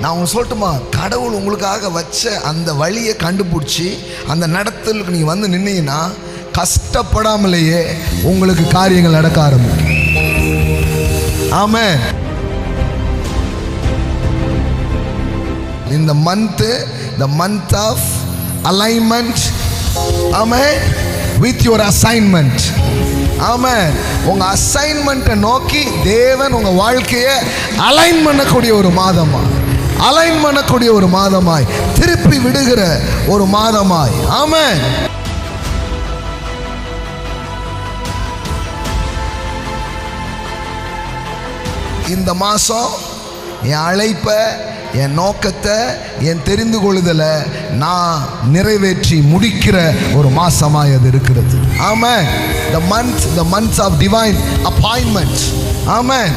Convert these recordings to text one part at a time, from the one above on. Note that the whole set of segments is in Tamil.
நான் உங்களுக்கு சொல்லட்டுமா, கடவுள் உங்களுக்காக வச்ச அந்த வழியை கண்டுபிடிச்சி அந்த நடத்தலுக்கு நீங்கள் வந்து நின்னீங்கன்னா கஷ்டப்படாமலேயே உங்களுக்கு காரியங்கள் நடக்க ஆரம்பிக்கும். ஆமென். இந்த month, the month of alignment, amen, with your assignment. ஆமென். உங்க அசைன்மெண்ட்டை நோக்கி தேவன் உங்க வாழ்க்கையை அலைன் பண்ணக்கூடிய ஒரு மாதமாய் திருப்பி விடுகிற ஒரு மாதமாய். ஆமென். இந்த மாசம் என் அழைப்பை, என் நோக்கத்தை, என் தெரிந்து கொள்ளுதலை நான் நிறைவேற்றி முடிக்கிற ஒரு மாசமாய் அது இருக்கிறது. ஆமென். the month of divine appointment. ஆமென்.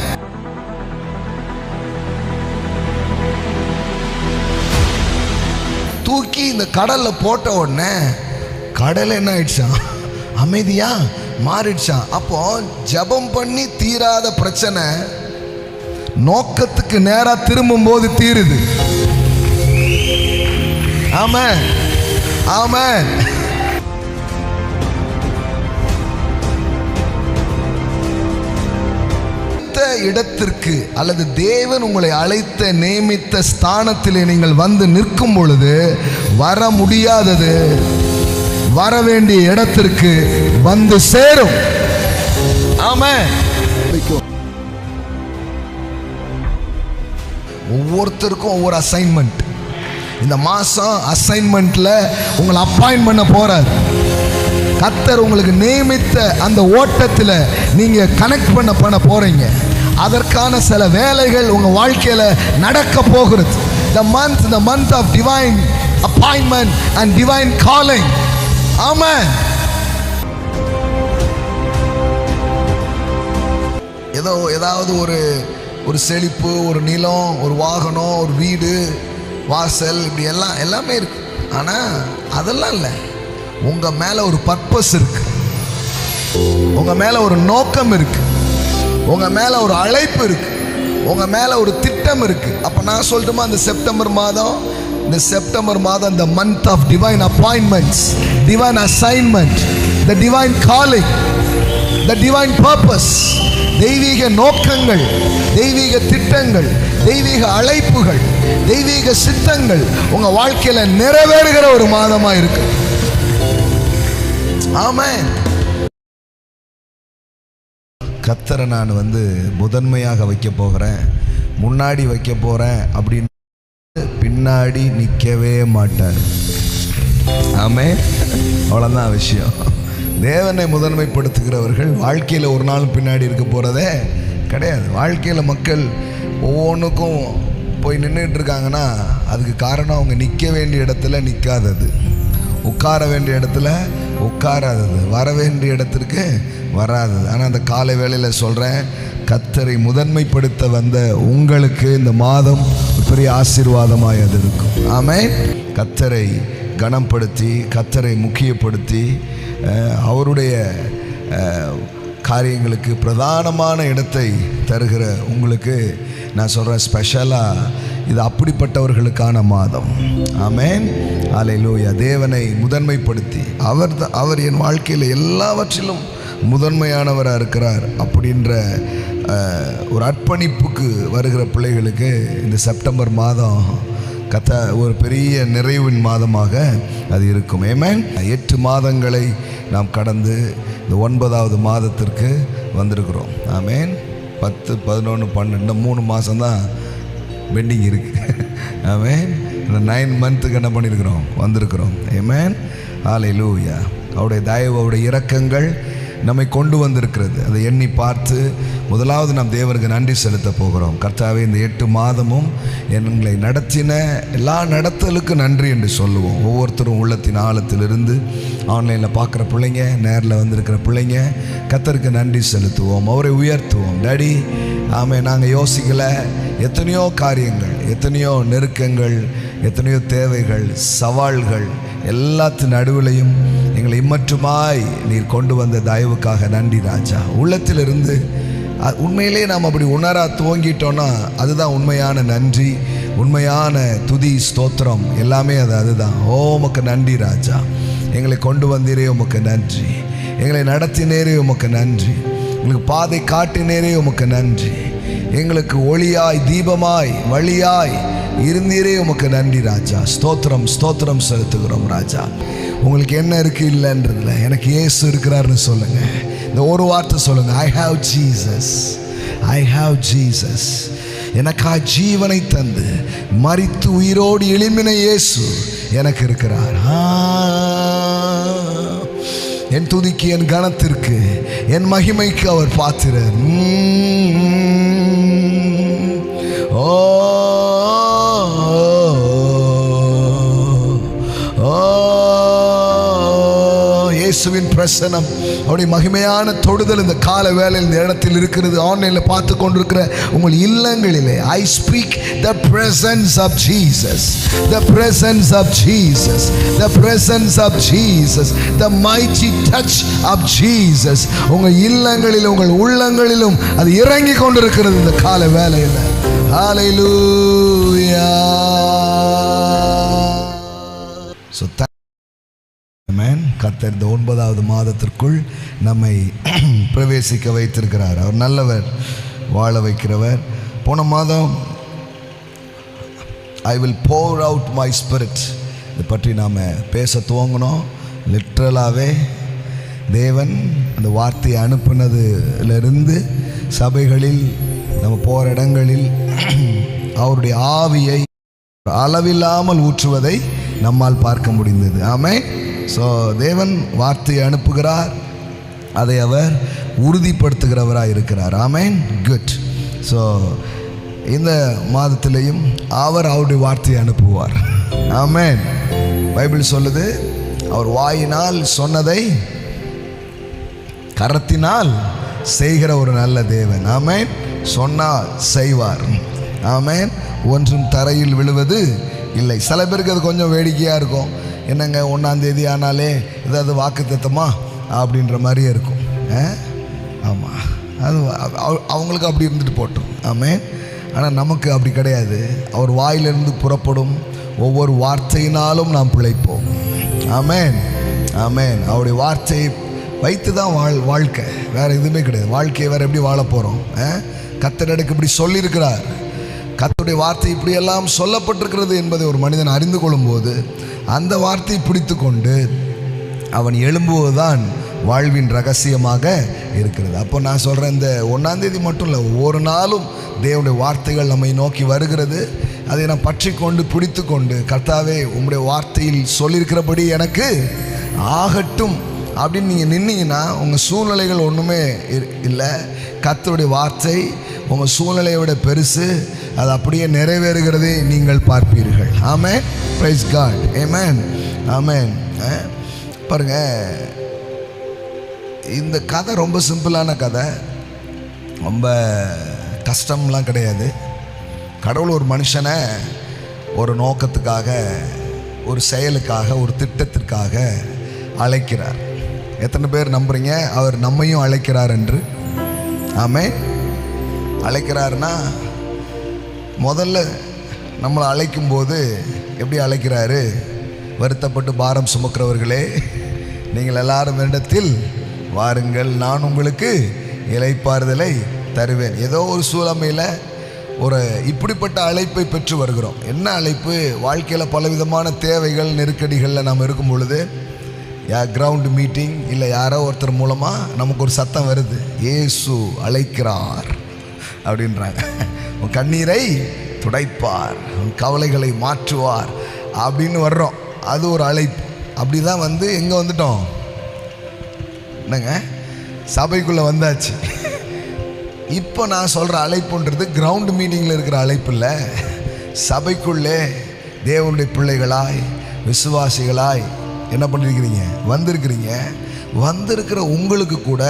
தூக்கி இந்த கடல்ல போட்ட உடனே கடல் என்ன ஆயிடுச்சான்? அமைதியா மாறிடுச்சான். அப்போ ஜெபம் பண்ணி தீராத பிரச்சனை நோக்கத்துக்கு நேரா திரும்பும் போது தீருது. ஆமென். ஆமென். இடத்திற்கு அல்லது தேவன் உங்களை அழைத்த நியமித்த ஸ்தானத்திலே நீங்கள் வந்து நிற்கும் பொழுது வர முடியாதது வர வேண்டிய இடத்திற்கு வந்து சேரும். ஆமென். ஒவ்வொருத்தருக்கும் ஒவ்வொரு அசைன்மெண்ட். இந்த மாசம் அசைன்மெண்ட்ல உங்களை அப்பாயிண்ட் பண்ண போறார் கர்த்தர். உங்களுக்கு நியமித்த அந்த ஓட்டத்தில் நீங்க கனெக்ட் பண்ண போறீங்க. அதற்கான சில வேலைகள் உங்க வாழ்க்கையில நடக்க போகிறது. the month of divine appointment and divine calling. ஆமென். ஏதாவது ஒரு செழிப்பு, ஒரு நிலம், ஒரு வாகனம், ஒரு வீடு, வாசல், இப்படி எல்லாமே இருக்கு. ஆனால் அதெல்லாம் இல்லை. உங்க மேல ஒரு பர்பஸ் இருக்கு, உங்க மேல ஒரு நோக்கம் இருக்கு, உங்க மேல ஒரு அழைப்பு இருக்கு, உங்க மேல ஒரு திட்டம் இருக்கு. அப்ப நான் சொல்லட்டுமா, இந்த செப்டம்பர் மாதம் the month of divine appointments, divine assignment, the divine calling, the divine purpose. தெய்வீக நோக்கங்கள், தெய்வீக திட்டங்கள், தெய்வீக அழைப்புகள், தெய்வீக சித்தங்கள் உங்க வாழ்க்கையில நிறைவேறுகிற ஒரு மாதமா இருக்கு. ஆமென். கர்த்தரை நான் முதன்மையாக வைக்க போகிறேன், முன்னாடி வைக்க போறேன் அப்படின்னு பின்னாடி நிற்கவே மாட்டார். ஆமென். அவ்வளோதான் விஷயம். தேவனை முதன்மைப்படுத்துகிறவர்கள் வாழ்க்கையில் ஒரு நாள் பின்னாடி இருக்க போகிறதே கிடையாது. வாழ்க்கையில் மக்கள் ஒவ்வொன்றுக்கும் போய் நின்றுட்டு இருக்காங்கன்னா அதுக்கு காரணம் அவங்க நிற்க வேண்டிய இடத்துல நிற்காதது, உட்கார வேண்டிய இடத்துல உட்காராதது, வர வேண்டிய இடத்திற்கு வராதது. ஆனால் அந்த காலை வேளையில் சொல்கிறேன், கர்த்தரை முதன்மைப்படுத்த வந்த உங்களுக்கு இந்த மாதம் பெரிய ஆசீர்வாதமாய் அது இருக்கும். ஆமென். கர்த்தரை கனப்படுத்தி, கர்த்தரை முக்கியப்படுத்தி, அவருடைய காரியங்களுக்கு பிரதானமான இடத்தை தருகிற உங்களுக்கு நான் சொல்கிறேன், ஸ்பெஷலாக இது அப்படிப்பட்டவர்களுக்கான மாதம். ஆமென். அல்லேலூயா. தேவனை முதன்மைப்படுத்தி அவர் என் வாழ்க்கையில் எல்லாவற்றிலும் முதன்மையானவராக இருக்கிறார் அப்படின்ற ஒரு அர்ப்பணிப்புக்கு வருகிற பிள்ளைகளுக்கு இந்த செப்டம்பர் மாதம் ஒரு பெரிய நிறைவின் மாதமாக அது இருக்கும். ஆமென். 8 மாதங்களை நாம் கடந்து இந்த 9வது மாதத்திற்கு வந்திருக்கிறோம். ஆமென். 10, 11, 12 3 மாதம்தான் பெண்டிங் இருக்குது. ஆமென். இந்த 9 மந்த்துக்கு என்ன பண்ணியிருக்கிறோம்? வந்திருக்கிறோம். ஆமென். ஹல்லேலூயா. அவருடைய தயவு, அவருடைய இரக்கங்கள் நம்மை கொண்டு வந்திருக்கிறது. அதை எண்ணி பார்த்து முதலாவது நாம் தேவனுக்கு நன்றி செலுத்த போகிறோம். கர்த்தாவே, இந்த 8 மாதமும் எங்களை நடத்தின எல்லா நடத்தலுக்கு நன்றி என்று சொல்லுவோம். ஒவ்வொருத்தரும் உள்ளத்தின் ஆழத்திலிருந்து ஆன்லைனில் பார்க்குற பிள்ளைங்க, நேரில் வந்திருக்கிற பிள்ளைங்க, கர்த்தருக்கு நன்றி செலுத்துவோம், அவரை உயர்த்துவோம். டாடி, ஆமென். நாங்கள் யோசிக்கலை, எத்தனையோ காரியங்கள், எத்தனையோ நெருக்கங்கள், எத்தனையோ தேவைகள், சவால்கள், எல்லாத்தின் நடுவிலையும் எங்களை இம்மற்றுமாய் நீர் கொண்டு வந்த தயவுக்காக நன்றி ராஜா. உள்ளத்திலிருந்து உண்மையிலே நாம் அப்படி உணரா துவங்கிட்டோன்னா அதுதான் உண்மையான நன்றி. உண்மையான துதி ஸ்தோத்திரம் எல்லாமே அதுதான். ஓ உமக்கு நன்றி ராஜா, எங்களை கொண்டு வந்தீரே உமக்கு நன்றி, எங்களை நடத்தினேரே உமக்கு நன்றி, எங்களுக்கு பாதை காட்டினேரே உமக்கு நன்றி, எங்களுக்கு ஒளியாய் தீபமாய் வழியாய் இருந்தீரே உமக்கு நன்றி ராஜா. ஸ்தோத்திரம் ஸ்தோத்திரம் செலுத்துகிறோம் ராஜா. உங்களுக்கு என்ன இருக்குது இல்லைன்றதுல எனக்கு இயேசு இருக்கிறாருன்னு சொல்லுங்கள். இந்த ஒரு வார்த்தை சொல்லுங்கள், I have Jesus, I have Jesus. எனக்காக ஜீவனை தந்து மரித்து உயிரோடு எழும்பின இயேசு எனக்கு இருக்கிறார். என் துதிக்கு, என் கனத்திற்கு, என் மகிமைக்கு அவர் பாத்திரர். ஓ இயேசுவின் பிரசன்னம், அவருடைய மகிமையான தொடுதல் இந்த கால வேளையில் இந்த இடத்தில் இருக்கிறது. ஆன்லைனில் பார்த்து கொண்டிருக்கிற உங்கள் இல்லங்களிலே I speak the presence of Jesus, the presence of Jesus, the presence of Jesus, the mighty touch of Jesus. உங்கள் இல்லங்களிலும் உங்கள் உள்ளங்களிலும் அது இறங்கி கொண்டிருக்கிறது இந்த கால வேளையில். ஹல்லேலூயா. கர்த்தர் இந்த 9வது மாதத்திற்குள் நம்மை பிரவேசிக்க வைத்திருக்கிறார். அவர் நல்லவர், வாழ வைக்கிறவர். போன மாதம் I will bore out my spirit இதை பற்றி நாம் பேச துவங்கினோம். லிட்ரலாகவே தேவன் அந்த வார்த்தையை அனுப்பினதுலேருந்து சபைகளில் நம்ம போகிற இடங்களில் அவருடைய ஆவியை அளவில்லாமல் ஊற்றுவதை நம்மால் பார்க்க முடிந்தது. ஆமென். ஸோ தேவன் வார்த்தையை அனுப்புகிறார், அதை அவர் உறுதிப்படுத்துகிறவராக இருக்கிறார். ஆமென். குட். ஸோ இந்த மாதத்திலையும் அவர் அவருடைய வார்த்தையை அனுப்புவார். ஆமென். பைபிள் சொல்லுது, அவர் வாயினால் சொன்னதை கரத்தினால் செய்கிற ஒரு நல்ல தேவன். ஆமென். சொன்னால் செய்வார். ஆமென். ஒன்றும் தரையில் விழுவது இல்லை. சில பேருக்கு அது கொஞ்சம் வேடிக்கையாக இருக்கும். என்னங்க 1ஆம் தேதி ஆனாலே ஏதாவது வாக்குத்தத்தமா அப்படின்ற மாதிரியே இருக்கும். ஆமாம், அது அவங்களுக்கு அப்படி இருந்துட்டு போட்டோம். ஆமென். ஆனால் நமக்கு அப்படி கிடையாது. அவர் வாயிலிருந்து புறப்படும் ஒவ்வொரு வார்த்தையினாலும் நாம் பிழைப்போம். ஆமென். ஆமென். அவருடைய வார்த்தையை வைத்து தான் வாழ்க்கை, வேறு எதுவுமே கிடையாது. வாழ்க்கையை வேறு எப்படி வாழ போகிறோம்? கர்த்தர் எனக்கு இப்படி சொல்லியிருக்கிறார், கர்த்தருடைய வார்த்தை இப்படியெல்லாம் சொல்லப்பட்டிருக்கிறது என்பதை ஒரு மனிதன் அறிந்து கொள்ளும்போது அந்த வார்த்தையை பிடித்து கொண்டு அவன் எழும்புவதுதான் வாழ்வின் ரகசியமாக இருக்கிறது. அப்போ நான் சொல்கிறேன், இந்த 1ஆம் தேதி மட்டும் இல்லை, ஒவ்வொரு நாளும் தேவனுடைய வார்த்தைகள் நம்மை நோக்கி வருகிறது. அதை நான் பற்றி கொண்டு பிடித்து கொண்டு, கர்த்தாவே உம்முடைய வார்த்தையில் சொல்லியிருக்கிறபடி எனக்கு ஆகட்டும் அப்படின்னு நீங்கள் நின்னீங்கன்னா உங்கள் சூழ்நிலைகள் ஒன்றுமே இல்லை. கர்த்தருடைய வார்த்தை உங்கள் சூழ்நிலையை விட பெருசு, அது அப்படியே நிறைவேறுகிறதை நீங்கள் பார்ப்பீர்கள். Amen. Praise God. Amen. Amen. பாருங்கள், இந்த கதை ரொம்ப சிம்பிளான கதை, ரொம்ப கஷ்டம்லாம் கிடையாது. கடவுள் ஒரு மனுஷனை ஒரு நோக்கத்துக்காக, ஒரு செயலுக்காக, ஒரு திட்டத்திற்காக அழைக்கிறார். எத்தனை பேர் நம்புறீங்க அவர் நம்மையும் அழைக்கிறார் என்று? ஆமென். அழைக்கிறாருன்னா முதல்ல நம்மளை அழைக்கும்போது எப்படி அழைக்கிறாரு? வருத்தப்பட்டு பாரம் சுமக்கிறவர்களே நீங்கள் எல்லாரும் இடத்தில் வாருங்கள், நான் உங்களுக்கு இளைப்பாறுதலை தருவேன். ஏதோ ஒரு சூழ்நிலையில் ஒரு இப்படிப்பட்ட அழைப்பை பெற்று வருகிறோம். என்ன அழைப்பு? வாழ்க்கையில் பலவிதமான தேவைகள், நெருக்கடிகளில் நாம் இருக்கும் பொழுது கிரவுண்ட் மீட்டிங் இல்லை யாரோ ஒருத்தர் மூலமாக நமக்கு ஒரு சத்தம் வருது, இயேசு அழைக்கிறார் அப்படின்றாங்க. உன் கண்ணீரை துடைப்பார், உன் கவலைகளை மாற்றுவார் அப்படின்னு வர்றோம். அது ஒரு அழைப்பு. அப்படி தான் வந்து எங்கே வந்துட்டோம்? என்னங்க, சபைக்குள்ளே வந்தாச்சு. இப்போ நான் சொல்கிற அழைப்புன்றது கிரவுண்ட் மீட்டிங்கில் இருக்கிற அழைப்பு இல்லை. சபைக்குள்ளே தேவனுடைய பிள்ளைகளாய், விசுவாசிகளாய் என்ன பண்ணியிருக்கிறீங்க? வந்திருக்கிறீங்க. வந்திருக்கிற உங்களுக்கு கூட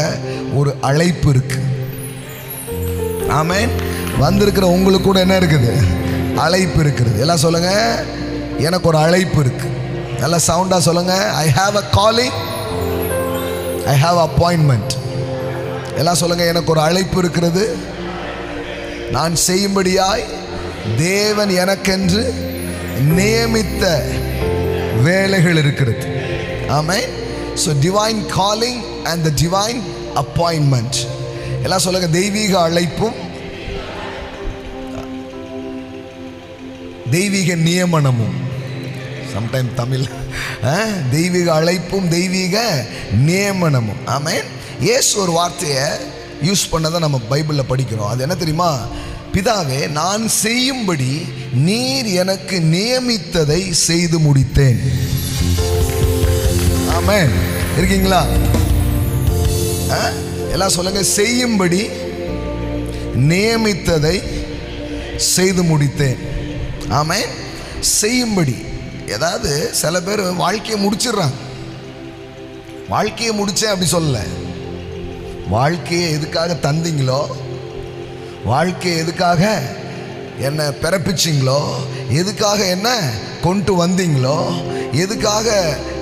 ஒரு அழைப்பு இருக்கு. ஆமென். வந்திருக்கிற உங்களுக்கு கூட என்ன இருக்குது? அழைப்பு இருக்கிறது. எல்லாம் சொல்லுங்க, எனக்கு ஒரு அழைப்பு இருக்கு. நல்லா சவுண்டா சொல்லுங்க, I have a calling, I have appointment. எல்லாம் சொல்லுங்க, எனக்கு ஒரு அழைப்பு இருக்கிறது, நான் செய்யும்படியாய் தேவன் எனக்கென்று நியமித்த வேலைகள் இருக்கிறது. ஆமென். So divine calling and the divine appointment. எல்லாம் சொல்லுங்க, தெய்வீக அழைப்பும் தெய்வீக நியமனமும். சம்டைம் தமிழ் தெய்வீக அழைப்பும் தெய்வீக நியமனமும். ஆமென். இயேசு ஒரு வார்த்தையை யூஸ் பண்ணதை நம்ம பைபிளில் படிக்கிறோம். அது என்ன தெரியுமா? பிதாவே, நான் செய்யும்படி நீர் எனக்கு நியமித்ததை செய்து முடித்தேன். ஆமென். இருக்கீங்களா? எல்லாம் சொல்லுங்க, செய்யும்படி நியமித்ததை செய்து முடித்தேன். ஆமென். செய்யும்படி. ஏதாவது சில பேர் வாழ்க்கையை முடிச்சிடுறாங்க. வாழ்க்கையை முடிச்சேன் அப்படி சொல்லல. வாழ்க்கையை எதுக்காக தந்தீங்களோ, வாழ்க்கையை எதுக்காக என்ன பிறப்பிச்சிங்களோ, எதுக்காக என்ன கொண்டு வந்தீங்களோ, எதுக்காக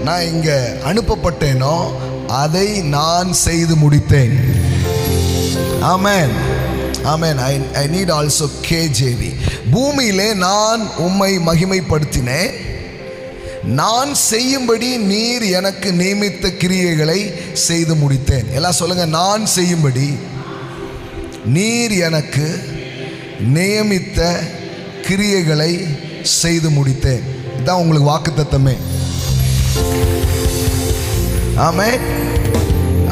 நான் இங்கே அனுப்பப்பட்டேனோ அதை நான் செய்து முடித்தேன். ஆமென். ஆமென். I need also KJV. பூமியிலே நான் உம்மை மகிமைப்படுத்தினேன். நான் செய்யும்படி நீர் எனக்கு நியமித்த கிரியைகளை செய்து முடித்தேன். எல்லாம் சொல்லுங்க, நான் செய்யும்படி நீர் எனக்கு நியமித்த கிரியைகளை செய்து முடித்தேன். இதுதான் உங்களுக்கு வாக்குத்தத்தமே. ஆமென்.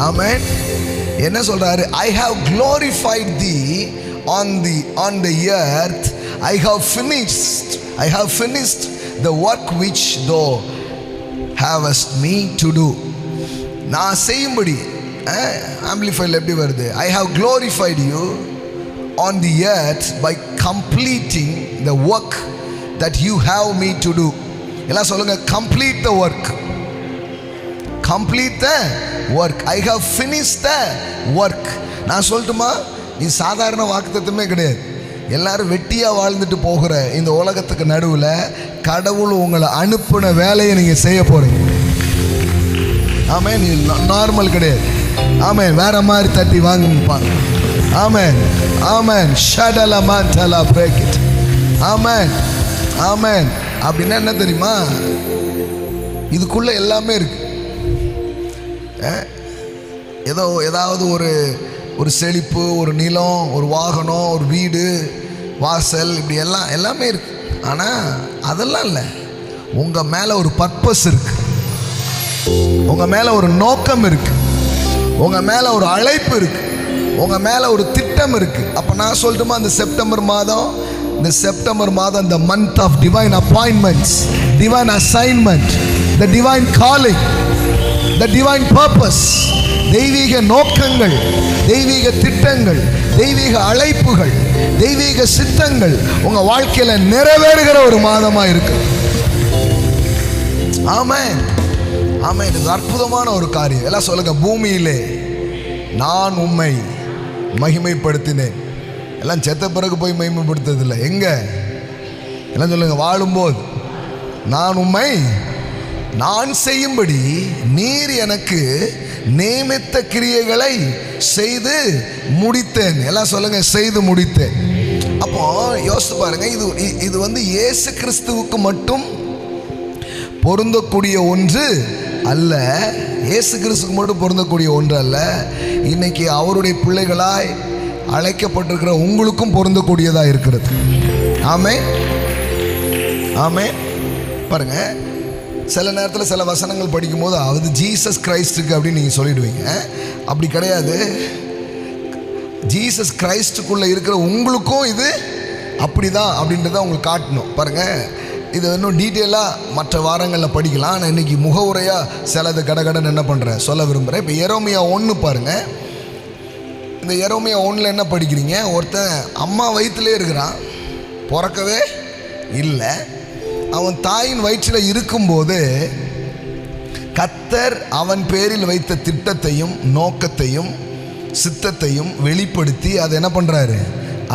ஆமென். என்ன சொல்றாரு? I have glorified thee on the earth. I have finished the work which thou hast me to do. நான் செய்யும்படி ஆம்பிளிஃபைல எப்படி வருது? I have glorified you on the earth by completing the work that you have me to do. எல்லாம் சொல்லுங்க, complete the work. Complete the work. I have finished the work. நான் சொல்லட்டுமா, இது சாதாரண வாக்குத்தத்தமே கிடையாது. எல்லாரும் வெட்டியா வாழ்ந்துட்டு போகிற இந்த உலகத்துக்கு நடுவில் கடவுள் உங்களை அனுப்பின வேலையை நீங்க செய்ய போறீங்க. ஆமென். நார்மல் கிடையாது. ஆமென். வேற மாதிரி தட்டி வாங்கிப்பாங்க. ஆமென். ஆமென். ஷடல மாண்டல பிரேக் இட். ஆமென். ஆமென். அப்படின்னா என்ன தெரியுமா? இதுக்குள்ள எல்லாமே இருக்கு. ஏதாவது ஒரு செழிப்பு, ஒரு நிலம், ஒரு வாகனம், ஒரு வீடு, வாசல், இப்படி எல்லாமே இருக்கு. ஆனால் அதெல்லாம் இல்லை. உங்கள் மேலே ஒரு பர்பஸ் இருக்கு. உங்கள் மேலே ஒரு நோக்கம் இருக்கு. உங்கள் மேலே ஒரு அழைப்பு இருக்கு. உங்கள் மேலே ஒரு திட்டம் இருக்கு. அப்போ நான் சொல்லட்டுமா, இந்த செப்டம்பர் மாதம் the month of divine appointments, divine assignment, the divine calling, the divine purpose. தெய்வீக நோக்கங்கள், தெய்வீக திட்டங்கள், தெய்வீக அழைப்புகள், தெய்வீக சித்தங்கள் உங்க வாழ்க்கையில நிறைவேறுகிற ஒரு மாதமா இருக்கு. ஆமென். ஆமென். இது அற்புதமான ஒரு காரியம். எல்லாம் சொல்லுங்க, பூமியிலே நான் உம்மை மகிமைப்படுத்தினேன். எல்லாம் செத்த பிறகு போய் மகிமைப்படுத்துறது இல்லை. எங்க? எல்லாம் சொல்லுங்க, வாழும்போது நான் செய்யும்படி நீர் எனக்கு நியமித்த கிரியைகளை செய்து முடித்தேன். எல்லாம் சொல்லுங்க, செய்து முடித்தேன். அப்போ யோசித்து பாருங்க, இது இயேசு கிறிஸ்துவுக்கு மட்டும் பொருந்தக்கூடிய ஒன்று அல்ல. இயேசு கிறிஸ்துவுக்கு மட்டும் பொருந்தக்கூடிய ஒன்று அல்ல. இன்னைக்கு அவருடைய பிள்ளைகளாய் அழைக்கப்பட்டிருக்கிற உங்களுக்கும் பொருந்தக்கூடியதாக இருக்கிறது. ஆமென். ஆமென். பாருங்க, சில நேரத்தில் சில வசனங்கள் படிக்கும்போது அது ஜீசஸ் கிரைஸ்டுக்கு அப்படின்னு நீங்கள் சொல்லிடுவீங்க. அப்படி கிடையாது. ஜீசஸ் கிரைஸ்டுக்குள்ளே இருக்கிற உங்களுக்கும் இது அப்படிதான் அப்படின்றத உங்களுக்கு காட்டணும். பாருங்கள், இது இன்னும் டீட்டெயிலாக மற்ற வாரங்களில் படிக்கலாம். நான் இன்றைக்கி முகவுரையாக சிலது கடகடன்னு என்ன பண்ணுறேன் சொல்ல விரும்புகிறேன். இப்போ எரோமியா 1 பாருங்கள். இந்த எரோமியா 1 என்ன படிக்கிறீங்க? ஒருத்தன் அம்மா வயிற்றுலே இருக்கிறான், பிறக்கவே இல்லை. அவன் தாயின் வயிற்றில் இருக்கும்போது கர்த்தர் அவன் பேரில் வைத்த திட்டத்தையும் நோக்கத்தையும் சித்தத்தையும் வெளிப்படுத்தி அதை என்ன பண்ணுறாரு?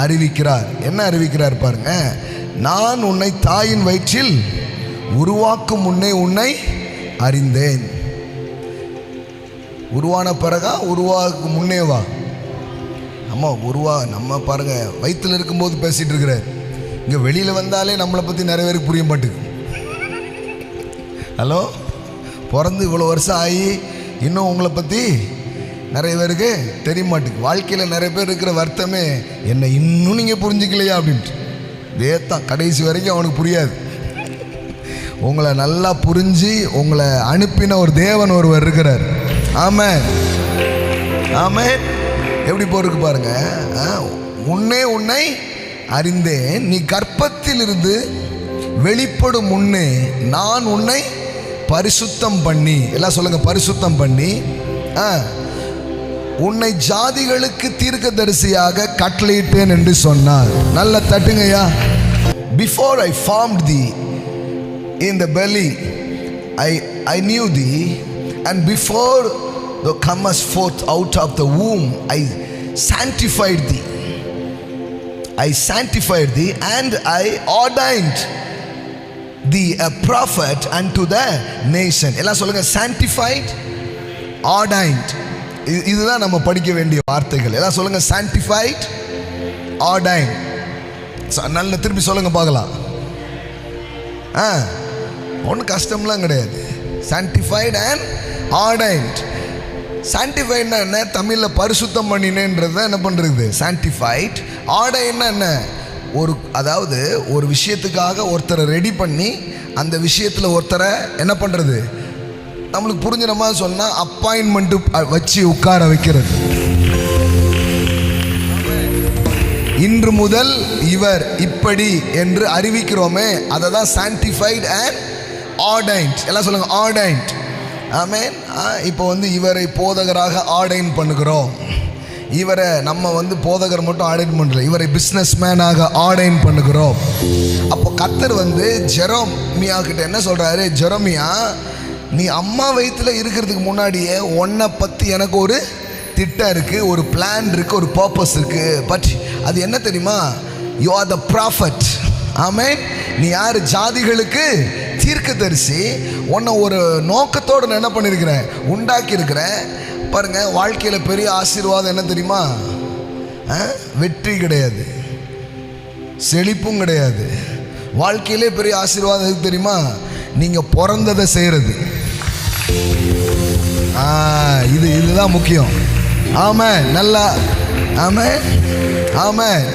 அறிவிக்கிறார். என்ன அறிவிக்கிறார் பாருங்க. நான் உன்னை தாயின் வயிற்றில் உருவாக்கும் முன்னே உன்னை அறிந்தேன். உருவான பிறகா உருவாக்கும் முன்னேவா? நம்ம பாருங்க வயிற்றில் இருக்கும்போது பேசிட்டு இருக்கிறார். இங்கே வெளியில் வந்தாலே நம்மளை பற்றி நிறைய பேருக்கு புரிய மாட்டேங்குது. ஹலோ, பிறந்து இவ்வளோ வருஷம் ஆகி இன்னும் உங்களை பற்றி நிறைய பேருக்கு தெரிய மாட்டேங்குது. வாழ்க்கையில் நிறைய பேர் இருக்கிற வருத்தமே என்னை இன்னும் நீங்கள் புரிஞ்சிக்கலையா அப்படின்ட்டு. இதேத்தான் கடைசி வரைக்கும் அவனுக்கு புரியாது. உங்களை நல்லா புரிஞ்சு உங்களை அனுப்பின ஒரு தேவன் ஒருவர் இருக்கிறார். ஆமென், ஆமென். எப்படி போருக்கு பாருங்க, உன்னை அறிந்தேன், நீ கர்ப்பத்தில் இருந்து வெளிப்படும் முன்னே நான் உன்னை பரிசுத்தம் பண்ணி, எல்லாம் சொல்லுங்க, பரிசுத்தம் பண்ணி உன்னை ஜாதிகளுக்கு தீர்க்கதரிசியாக கட்டளையிட்டேன் என்று சொன்னார். நல்ல தட்டுங்கய்யா. Before I formed thee in the belly I knew thee, and before thou comest forth out of the womb I sanctified thee. I sanctified thee and I ordained thee a prophet unto the nation. எல்லாம் சொல்லுங்க, sanctified, ordained. இதுதான் நம்ம படிக்க வேண்டிய வார்த்தைகள். எல்லாம் சொல்லுங்க, sanctified, ordained. நல்ல திருப்பி சொல்லுங்க பார்க்கலாம். ஒன்றும் கஷ்டம்லாம் கிடையாது. sanctified and ordained. sanctifiedனா என்ன? தமிழில் பரிசுத்தம் பண்ணினேன்றத என்ன பண்ணுறது? sanctified. ordainedனா என்ன? அதாவது ஒரு விஷயத்துக்காக ஒருத்தரை ரெடி பண்ணி அந்த விஷயத்தில் ஒருத்தரை என்ன பண்ணுறது? நம்மளுக்கு புரிஞ்சுற மாதிரி சொன்னால் அப்பாயின்மெண்ட்டு வச்சு உட்கார வைக்கிறது. இன்று முதல் இவர் இப்படி என்று அறிவிக்கிறோமே, அதை தான் sanctified and ordained. எல்லாம் சொல்லுங்க, ordained. ஆமென். இப்போ இவரை போதகராக ஆர்டைன் பண்ணுகிறோம். இவரை நம்ம போதகர் மட்டும் ஆர்டைன் பண்ணல, இவரை பிஸ்னஸ் மேனாக ஆர்டைன் பண்ணுகிறோம். அப்போ கர்த்தர் ஜெரோமியா கிட்ட என்ன சொல்றாரு? ஜெரோமியா, நீ அம்மா வயிற்றில் இருக்கிறதுக்கு முன்னாடியே உன்னை பற்றி எனக்கு ஒரு திட்டம் இருக்குது, ஒரு பிளான் இருக்குது, ஒரு பர்பஸ் இருக்குது. பட் அது என்ன தெரியுமா? You are the prophet. Amen. நீ யார்? ஜாதிகளுக்கு தீர்க்கதரிசி. உன்னை ஒரு நோக்கத்தோடு நான் என்ன பண்ணியிருக்கிறேன்? உண்டாக்கி இருக்கிறேன். பாருங்க, வாழ்க்கையில் பெரிய ஆசீர்வாதம் என்ன தெரியுமா? வெற்றி கிடையாது, செழிப்பும் கிடையாது. வாழ்க்கையிலே பெரிய ஆசீர்வாதம் எது தெரியுமா? நீங்கள் பிறந்ததை செய்கிறது. இதுதான் முக்கியம். ஆமென். நல்லா ஆமென், ஆமென்.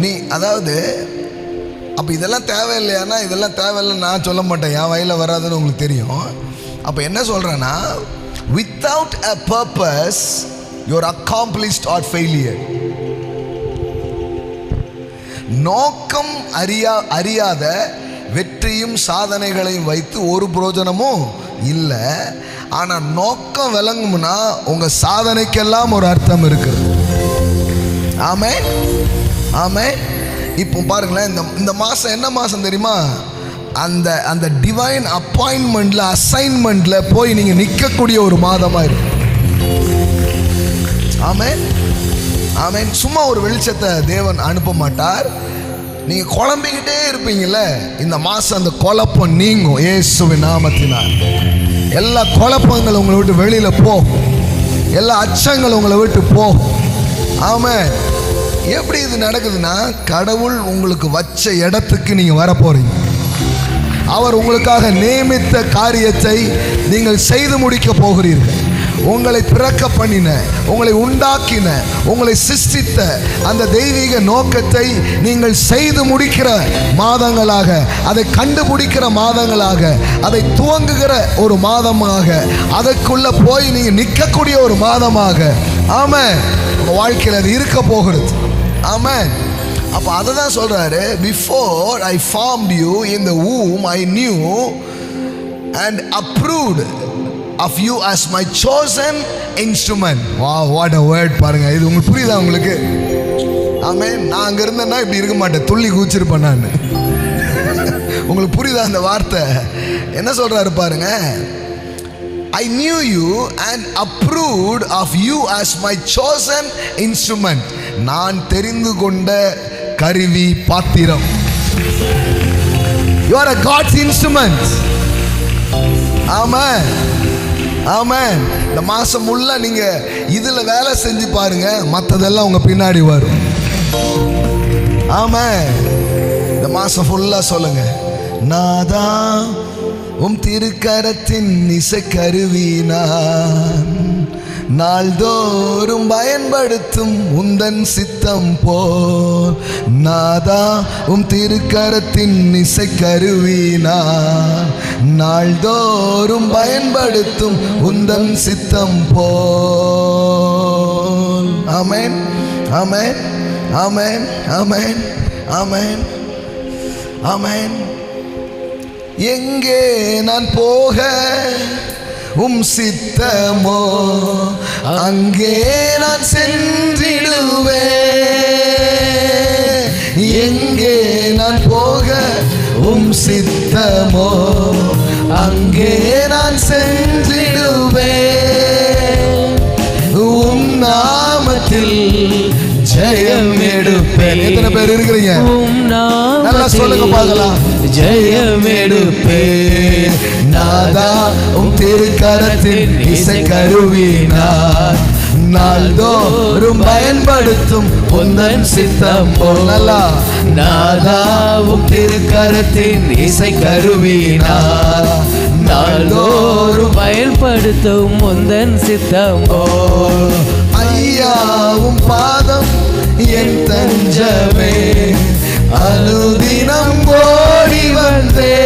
நீ அதாவது அப்போ இதெல்லாம் தேவையில்லையானா? இதெல்லாம் தேவையில்லைன்னு நான் சொல்ல மாட்டேன், என் வயலில் வராதுன்னு உங்களுக்கு தெரியும். அப்போ என்ன சொல்கிறேன்னா, without a purpose you are accomplished or failure. நோக்கம் அறியாத வெற்றியும் சாதனைகளையும் வைத்து ஒரு பிரயோஜனமும் இல்லை. ஆனால் நோக்கம் விளங்கும்னா உங்கள் சாதனைக்கெல்லாம் ஒரு அர்த்தம் இருக்குது. ஆமென், ஆமென். இப்போ பாருங்களேன், இந்த மாதம் என்ன மாதம் தெரியுமா? அந்த டிவைன் அப்பாயின்மெண்ட்ல, அசைன்மெண்ட்ல போய் நீங்கள் நிற்கக்கூடிய ஒரு மாதமாக இருக்கு. ஆமென், ஆமென். சும்மா ஒரு வெளிச்சத்தை தேவன் அனுப்ப மாட்டார். நீங்கள் குழம்பிக்கிட்டே இருப்பீங்கள்ல, இந்த மாதம் அந்த குழப்பம் நீங்கும் இயேசுவின் நாமத்தினால். எல்லா குழப்பங்களும் உங்களை விட்டு வெளியில் போ, எல்லா அச்சங்களும் உங்களை விட்டு போ. ஆமென். எப்படி இது நடக்குதுன்னா, கடவுள் உங்களுக்கு வச்ச இடத்துக்கு நீங்கள் வர போறீங்க. அவர் உங்களுக்காக நியமித்த காரியத்தை நீங்கள் செய்து முடிக்க போகிறீர்கள். உங்களை பிறக்க பண்ணின, உங்களை உண்டாக்கின, உங்களை சிருஷ்டித்த அந்த தெய்வீக நோக்கத்தை நீங்கள் செய்து முடிக்கிற மாதங்களாக, அதை கண்டுபிடிக்கிற மாதங்களாக, அதை துவங்குகிற ஒரு மாதமாக, அதற்குள்ள போய் நீங்க நிற்கக்கூடிய ஒரு மாதமாக, ஆமென், உங்க வாழ்க்கையில் அது இருக்க போகிறது. ஆமென். அப்போ அதை தான் சொல்றாரு, before I formed you in the womb I knew and approved of you as my chosen instrument. Wow, what a word. பாருங்க, இது உங்களுக்கு புரியுதா? உங்களுக்கு ஆமென். நான் அங்க இருந்தேன்னா இப்படி இருக்க மாட்டேன், துள்ளி குதிச்சிருப்பேன் நான். உங்களுக்கு புரியுதா அந்த வார்த்தை? என்ன சொல்றாரு பாருங்க, I knew you and approved of you as my chosen instrument. நான் தெரிந்து கொண்ட கருவி, பாத்திரம். You are a God's instrument. ஆமென், ஆமென். இந்த மாசம் உள்ள நீங்க இதுல வேலை செஞ்சு பாருங்க, மற்றதெல்லாம் உங்க பின்னாடி வரும். ஆமென். இந்த மாசம் ஃபுல்லா சொல்லுங்க, நாதா உம் திருக்கரத்தின் இசைக்கருவி நான், நாள்தோறும் பயன்படுத்தும் உந்தன் சித்தம் போல். நாதா உம் திருக்கரத்தின் இசைக்கருவி நான், நாள்தோறும் பயன்படுத்தும் உந்தன் சித்தம் போல். ஆமென், ஆமென், ஆமென், ஆமென், ஆமென், ஆமென். எங்கே நான் போக உம் சித்தமோ அங்கே நான் சென்றிடுவேன். எங்கே நான் போக உம் சித்தமோ அங்கே நான் சென்றிடுவேன். உம் நாமத்தில் ஜெயம் எடுப்பேன். எத்தனை பேர் இருக்கிறீங்க? நல்லா சொல்லுங்க பார்க்கலாம். ஜெயம் எடுப்பேன். நாதா உம் திருக்கரத்தின் இசைக்கருவி நான், நாள்தோறும் பயன்படுத்தும் உந்தன் சித்தம் போல். நல்லா, நாதா உம் திருக்கரத்தின் இசைக்கருவி நான், நாள்தோறும் பயன்படுத்தும் உந்தன் சித்தம் போல். ஐயாவும் பாதம் என் தஞ்சமே, அனுதினம் ஓடி வந்தே.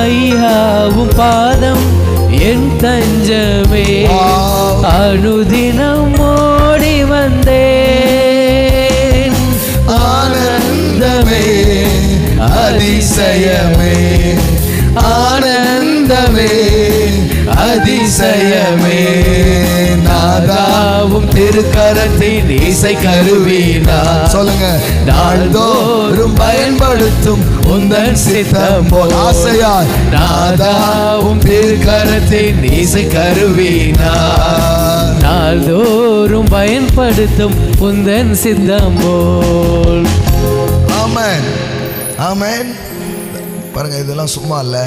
ஐயாவும் பாதம் என் தஞ்சமே, அனுதினம் ஓடி வந்தேன். ஆனந்தமே அதிசயமே, ஆனந்தமே அதிசயமே. நாதாவும் திருக்கரத்தின் இசைக்கருவி நான், சொல்லுங்க, நாள்தோறும் பயன்படுத்தும் உந்தன் சித்தம் போல். ஆசையாய் நாதாவும் திருக்கரத்தின் இசைக்கருவி நான், நாள்தோறும் பயன்படுத்தும் உந்தன் சித்தம் போல். ஆமென், ஆமென். பாருங்க, இதெல்லாம் சும்மா இல்லை.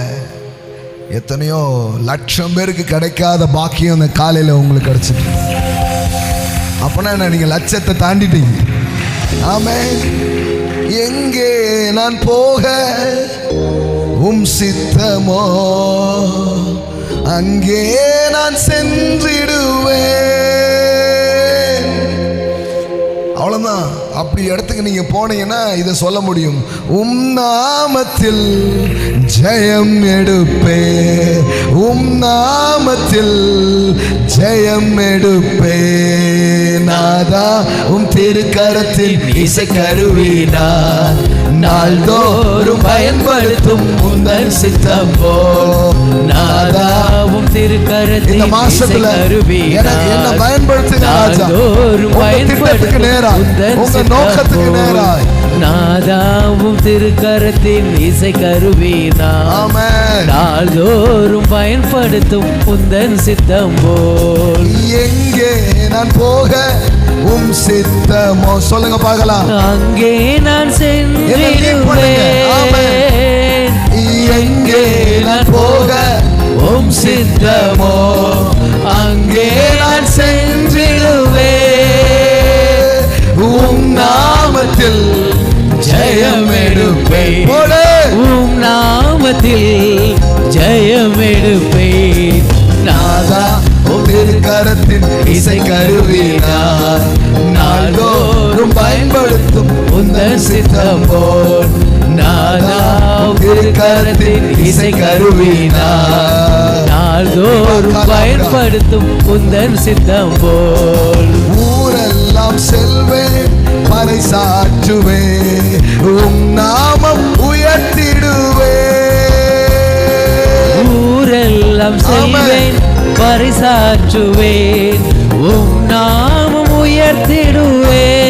எத்தனையோ லட்சம் பேருக்கு கிடைக்காத பாக்கியம் அந்த காலையில் உங்களுக்கு கிடைச்சிட்டு. அப்பனா என்ன, நீங்க லட்சத்தை தாண்டிட்டீங்க. ஆமென். எங்கே நான் போக உம் சித்தமோ அங்கே நான் சென்றிடுவேன். அவ்வளவுதான். அப்படி இடத்துக்கு நீங்க போனீங்கன்னா இதை சொல்ல முடியும், உம் நாமத்தில் ஜெயம் எடுப்பே, உம் நாமத்தில் ஜெயம் எடுப்பே. நாதா உம் திருக்கரத்தில் இசைக்கருவி நான், நாள்தோறும் பயன்படுத்தும் உந்தன் சித்தம் போல். நாதா உம் திருக்கரத்தில் இந்த மாசத்துல என்ன பயன்படுத்துங்க ராஜா, பயன்படுத்துக்கு நேரா, உங்க நோக்கத்துக்கு நேராய். நாதாவும் திருக்கரத்தின் இசைக்கருவி நான், நாள்தோறும் பயன்படுத்தும் உந்தன் சித்தம் போல். எங்கே நான் போக உம் சித்தமோ, சொல்லுங்க பார்க்கலாம். அங்கே நான் சென்றிடுவேன். எங்கே நான் போக உம் சித்தமோ அங்கே நான் சென்றிடுவேன். உம் நாமத்தில் ஜெயம் எடுப்பேன். உம் நாமத்தில் ஜெயம் எடுப்பேன். நாதா உம் திருக்கரத்தின் இசைக்கருவி நான், நாள்தோறும் பயன்படுத்தும் உந்தன் சித்தம் போல். நாதா உம் திருக்கரத்தின் இசைக்கருவி நான், நாள்தோறும் பயன்படுத்தும் உந்தன் சித்தம் போல். ஊரெல்லாம் செல்வேன் பறைசாற்றுவே, உம் நாமம் உயர்த்திடுவே. ஊரெல்லாம் செல்வேன் பறைசாற்றுவேன், உம் நாமம் உயர்த்திடுவேன்.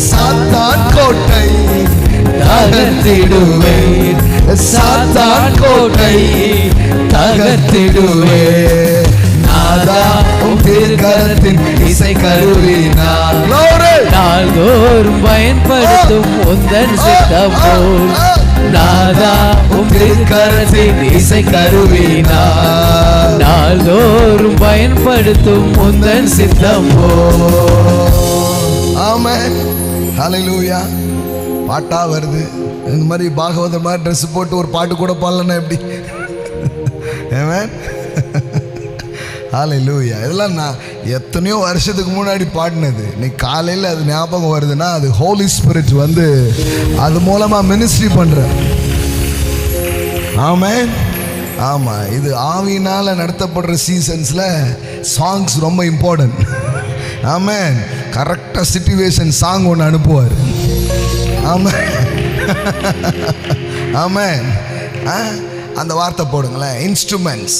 சாத்தான் கோட்டை தகர்த்திடுவேன், சாத்தான் கோட்டை தகர்த்திடுவேன். நாதா உம் திருக்கரத்தின் இசைக்கருவி நான், நாள்தோறும் பயன்படுத்தும் உந்தன் சித்தம் போல். நாதா உம் திருக்கரத்தின் இசைக்கருவி நான், நாள்தோறும் பயன்படுத்தும் உந்தன் சித்தம் போல். ஆமென், ஹல்லேலூயா. பாட்டா வருது. இந்த மாதிரி பாகவதர் மாதிரி ட்ரெஸ் போட்டு ஒரு பாட்டு கூட பாடலன்னா எப்படி? ஆமென். ஹல்லேலூயா. இதெல்லாம் நான் எத்தனையோ வருஷத்துக்கு முன்னாடி பாடினது. இன்னைக்கு காலையில் அது ஞாபகம் வருதுன்னா அது ஹோலி ஸ்பிரிட் வந்து அது மூலமாக மினிஸ்ட்ரி பண்ணுற. ஆமென். ஆமாம், இது ஆவியினால் நடத்தப்படுற சீசன்ஸில் சாங்ஸ் ரொம்ப இம்பார்ட்டன்ட். ஆமென். கரெக்டாக சிச்சுவேஷன் சாங் ஒன்று அனுப்புவார். ஆமென். ஆமென். அந்த வார்த்தை போடுங்களேன், instruments.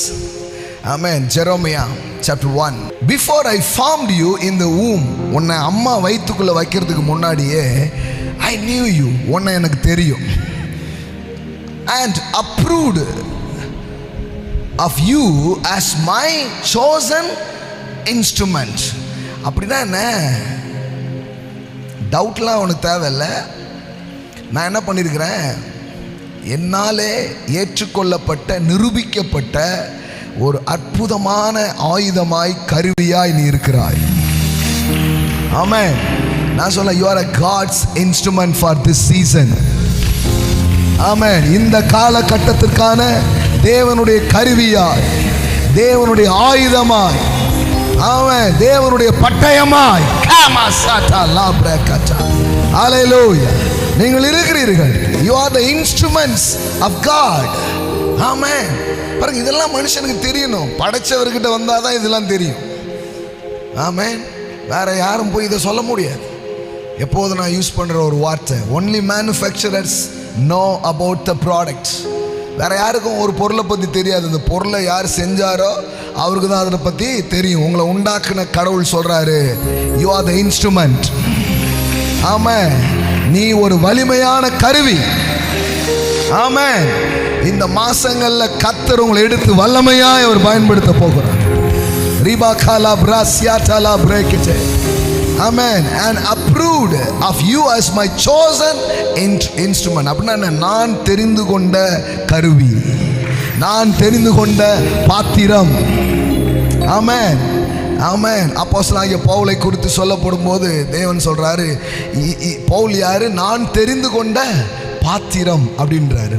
Amen. Jeremiah chapter 1. Before I formed you in the womb, உன்னை அம்மா வயிற்றுக்குள்ளே வைக்கிறதுக்கு முன்னாடியே I knew you, உன்னை எனக்கு தெரியும். And approved of you as my chosen instrument. அப்படின்னா என்ன? டவுட்லாம் உனக்கு தேவையில்லை. நான் என்ன பண்ணியிருக்கிறேன்? என்னாலே ஏற்றுக்கொள்ளப்பட்ட நிரூபிக்கப்பட்ட ஒரு அற்புதமான ஆயுதமாய் கருவியாய் நீ இருக்கிறாய். ஆமென். நான் சொல்ல you are a God's instrument for this season. ஆமென். இந்த காலகட்டத்திற்கான தேவனுடைய கருவியாய், தேவனுடைய ஆயுதமாய், ஆமென், தேவனுடைய பட்டயமாய் ஹல்லேலூயா நீங்கள் இருக்கிறீர்கள். you are the instruments of God. ஆமென். பாருங்க, இதெல்லாம் மனுஷனுக்கு தெரியணும். படைச்சவர்கிட்ட வந்தால் தான் இதெல்லாம் தெரியும். ஆமென். வேற யாரும் போய் இதை சொல்ல முடியாது. எப்போது நான் யூஸ் பண்ணுற ஒரு வார்த்தை, only manufacturers know about the products. வேற யாருக்கும் ஒரு பொருளை பற்றி தெரியாது. இந்த பொருளை யார் செஞ்சாரோ அவருக்கு தான் அதை பற்றி தெரியும். உங்களை உண்டாக்குன கடவுள் சொல்றாரு, you are the instrument. ஆமென். நீ ஒரு வலிமையான கருவி. ஆமென். இந்த மாசங்கள்ல கர்த்தர் உங்களை எடுத்து வல்லமையாய் அவர் பயன்படுத்த போகிறார். ரிபா காலா பிராசியாடலா பிரேக்கிட்டே. ஆமென். and approved of you as my chosen instrument. அப்படின்னா நான் தெரிந்து கொண்ட கருவி, நான் தெரிந்து கொண்ட பாத்திரம். ஆமென். ஆமென். அப்போஸ்தலனாகிய பவுலை குறித்து சொல்லப்படும் போது தேவன் சொல்றாரு, பவுல் யாரு? நான் தெரிந்து கொண்ட பாத்திரம் அப்படின்றாரு.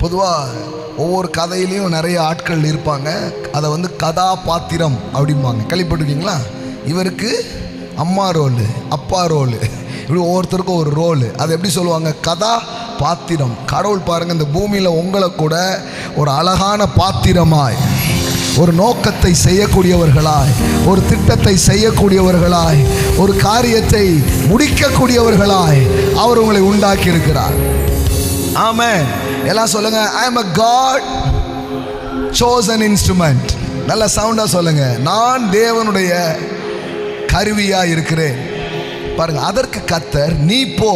பொதுவாக ஒவ்வொரு கதையிலையும் நிறைய ஆட்கள் இருப்பாங்க. அதை வந்து கதாபாத்திரம் அப்படிம்பாங்க. கேள்விப்பட்டிருக்கீங்களா? இவருக்கு அம்மா ரோலு, அப்பா ரோலு, இப்படி ஒவ்வொருத்தருக்கும் ஒரு ரோலு. அதை எப்படி சொல்லுவாங்க? கதா பாத்திரம். கடவுள் பாருங்க, இந்த பூமியில் உங்களை கூட ஒரு அழகான பாத்திரமாய், ஒரு நோக்கத்தை செய்யக்கூடியவர்களாய், ஒரு திட்டத்தை செய்யக்கூடியவர்களாய், ஒரு காரியத்தை முடிக்கக்கூடியவர்களாய் அவர் உங்களை உண்டாக்கி இருக்கிறார். ஆமென். எல்லாம் சொல்லுங்க, I am a God chosen instrument. நல்ல சவுண்டா சொல்லுங்க, நான் தேவனுடைய கருவியா இருக்கிறேன். பாருங்க, அதற்கு கர்த்தர், நீ போ,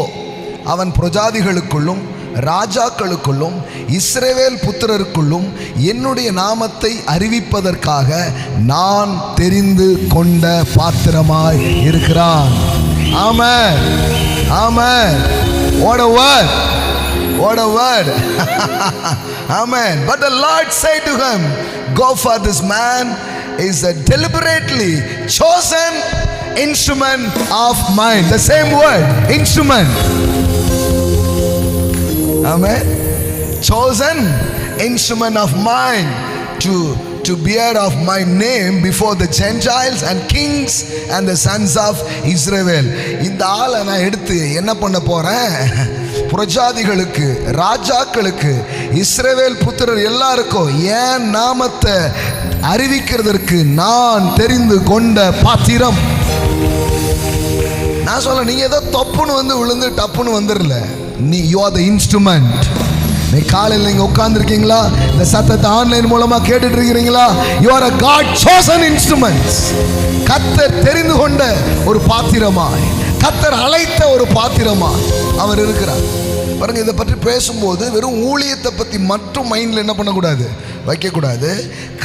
அவன் பிரஜாதிகளுக்குள்ளும் ராஜாக்களுக்குள்ளும் இஸ்ரவேல் புத்திரருக்குள்ளும் என்னுடைய நாமத்தை அறிவிப்பதற்காக நான் தெரிந்து கொண்ட பாத்திரமாய் இருக்கிறான். ஆமென். ஆமென். What a word. What a word. Amen. But the Lord said to him, go, for this man is a deliberately chosen instrument of mine. The same word, instrument. Amen. Chosen instrument of mine to bear of my name before the Gentiles and kings and the sons of Israel. இந்த ஆளை நான் எடுத்து என்ன பண்ண போறேன்? பிரஜாதிகளுக்கு, ராஜாக்களுக்கு, இஸ்ரவேல் புத்திரர் எல்லாருக்கும் என் நாமத்தை அறிவிக்கிறதற்கு நான் தெரிந்து கொண்ட பாத்திரம். நான் சொல்ல, நீங்க ஏதோ தப்புன்னு வந்து விழுந்து டப்புன்னு வந்துடல. நீ you are the instrument. நீ காலையில் நீங்க உட்கார்ந்துருக்கீங்களா? இந்த சத்தத்தை ஆன்லைன் மூலமா கேட்டுட்டு இருக்கிறீங்களா? you are a God chosen instruments. கர்த்தர் தெரிந்து கொண்ட ஒரு பாத்திரமாய், கர்த்தர் அழைத்த ஒரு பாத்திரமாய் அவர் இருக்கிறார். பாருங்க, இதை பற்றி பேசும்போது வெறும் ஊழியத்தை பற்றி மட்டும் மைண்டில் என்ன பண்ணக்கூடாது, வைக்கக்கூடாது.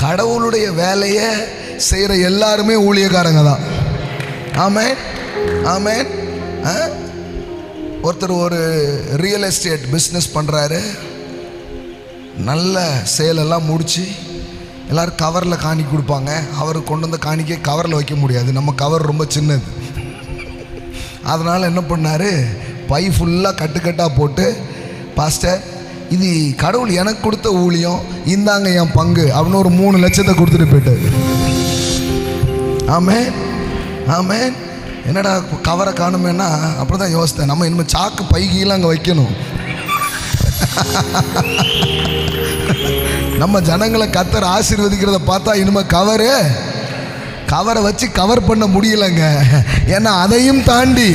கடவுளுடைய வேலையை செய்கிற எல்லாருமே ஊழியக்காரங்க தான். ஆமென். ஆமென். ஒருத்தர் ஒரு ரியல் எஸ்டேட் பிஸ்னஸ் பண்ணுறாரு. நல்ல சேலெல்லாம் முடித்து எல்லோரும் கவரில் காணிக்க கொடுப்பாங்க. அவர் கொண்டு வந்த காணிக்கை கவரில் வைக்க முடியாது, நம்ம கவர் ரொம்ப சின்னது. அதனால் என்ன பண்ணார், பை ஃபுல்லாக கட்டுக்கட்டாக போட்டு, பாஸ்டர் இது கடவுள் எனக்கு கொடுத்த ஊழியம், இந்தாங்க என் பங்கு அப்படின்னு ஒரு 3 லட்சத்தை கொடுத்துட்டு போயிட்டார். ஆமென் ஆமென். என்னடா கவரை காணுமேனா அப்படி தான் யோசித்தேன், நம்ம இனிமேல் சாக்கு பைகீலாம் அங்கே வைக்கணும். நம்ம ஜனங்களை கர்த்தர் ஆசீர்வதிக்கிறத பார்த்தா இனிமேல் கவரை வச்சு கவர் பண்ண முடியலைங்க. ஏன்னா அதையும் தாண்டி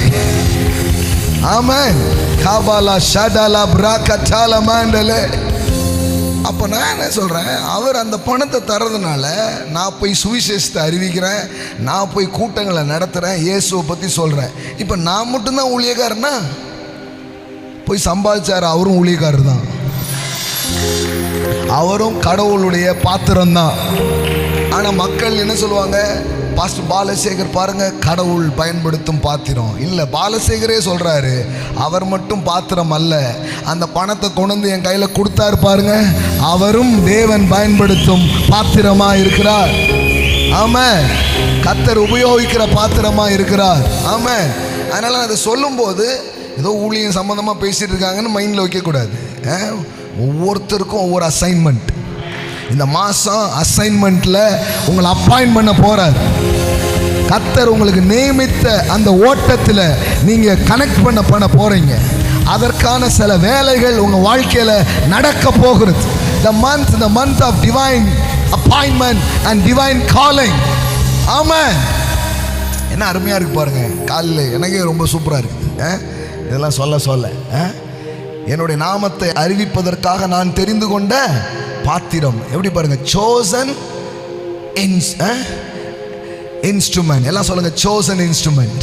ஆமென் காபாலா ஷடாலா பிராகட்டால மாண்டலே. அப்போ நான் என்ன சொல்கிறேன், அவர் அந்த பணத்தை தர்றதுனால நான் போய் சுவிசேஷத்தை அறிவிக்கிறேன், நான் போய் கூட்டங்களை நடத்துகிறேன், இயேசுவை பற்றி சொல்கிறேன். இப்போ நான் மட்டும்தான் ஊழியக்காரனா? போய் சம்பாதிச்சார், அவரும் ஊழியக்காரர் தான், அவரும் கடவுளுடைய பாத்திரம்தான். ஆனால் மக்கள் என்ன சொல்லுவாங்க, பாஸ்டர் பாலசேகர் பாருங்க கடவுள் பயன்படுத்தும் பாத்திரம். இல்லை, பாலசேகரே சொல்றாரு அவர் மட்டும் பாத்திரம் அல்ல, அந்த பணத்தை கொண்டு வந்து என் கையில் கொடுத்தாரு பாருங்க, அவரும் தேவன் பயன்படுத்தும் பாத்திரமா இருக்கிறார். ஆமென். கர்த்தர் உபயோகிக்கிற பாத்திரமா இருக்கிறார். ஆமென். அதனால அதை சொல்லும்போது ஏதோ ஊழியம் சம்பந்தமாக பேசிட்டு இருக்காங்கன்னு மைண்டில் வைக்கக்கூடாது. ஒவ்வொருத்தருக்கும் ஒவ்வொரு அசைன்மெண்ட். இந்த மாதம் அசைன்மெண்ட்டில் உங்களை அப்பாயின்ட் பண்ண போகிறார் கர்த்தர். உங்களுக்கு நியமித்த அந்த ஓட்டத்தில் நீங்கள் கனெக்ட் பண்ண போகிறீங்க. அதற்கான சில வேலைகள் உங்கள் வாழ்க்கையில் நடக்க போகிறது. the month of divine appointment and divine calling. ஆமென். என்ன அருமையாக இருக்கு பாருங்க. காலையில் எனக்கே ரொம்ப சூப்பராக இருக்குது. இதெல்லாம் சொல்ல என்னுடைய நாமத்தை அறிவிப்பதற்காக நான் தெரிந்து கொண்ட பாத்திரம். எப்படி பாருங்க, chosen instrument. எல்லாம் சொல்லுங்க, chosen instrument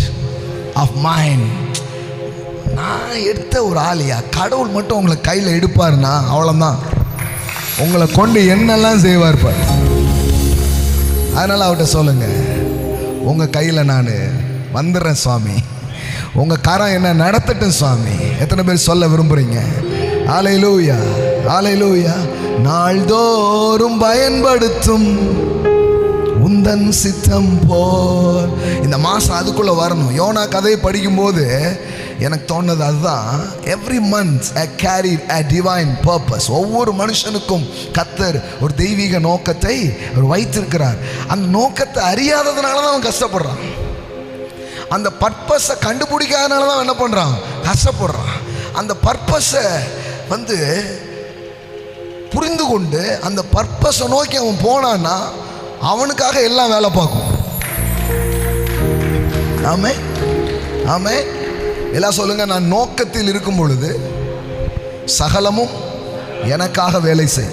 of mine. நான் எடுத்த ஒரு ஆளியா? கடவுள் மட்டும் உங்களை கையில் எடுப்பாருன்னா அவ்வளோதான், உங்களை கொண்டு என்னெல்லாம் செய்வார் பாரு. அதனால அவர்கிட்ட சொல்லுங்க, உங்க கையில் நான் வந்துடுறேன் சுவாமி, உங்க கரம் என்ன நடத்தட்டும் சுவாமி. எத்தனை பேர் சொல்ல விரும்புறீங்க? ஹல்லேலூயா ஹல்லேலூயா. நாள்தோறும் பயன்படுத்தும் உந்தன் சித்தம் போல். இந்த மாதம் அதுக்குள்ளே வரணும். யோனா கதையை படிக்கும்போது எனக்கு தோணுது அதுதான். Every month I carry a divine purpose. ஒவ்வொரு மனுஷனுக்கும் கர்த்தர் ஒரு தெய்வீக நோக்கத்தை அவர் வைத்திருக்கிறார். அந்த நோக்கத்தை அறியாததுனால தான் அவன் கஷ்டப்படுறான். அந்த பர்பஸை கண்டுபிடிக்காதனால தான் என்ன பண்ணுறான், கஷ்டப்படுறான். அந்த பர்பஸை புரிந்து கொண்டு அந்த பர்பஸை நோக்கி அவன் போனான்னா அவனுக்காக எல்லாம் வேலை பார்க்கும். ஆமென் ஆமென். எல்லாம் சொல்லுங்க, நான் நோக்கத்தில் இருக்கும் பொழுது சகலமும் எனக்காக வேலை செய்.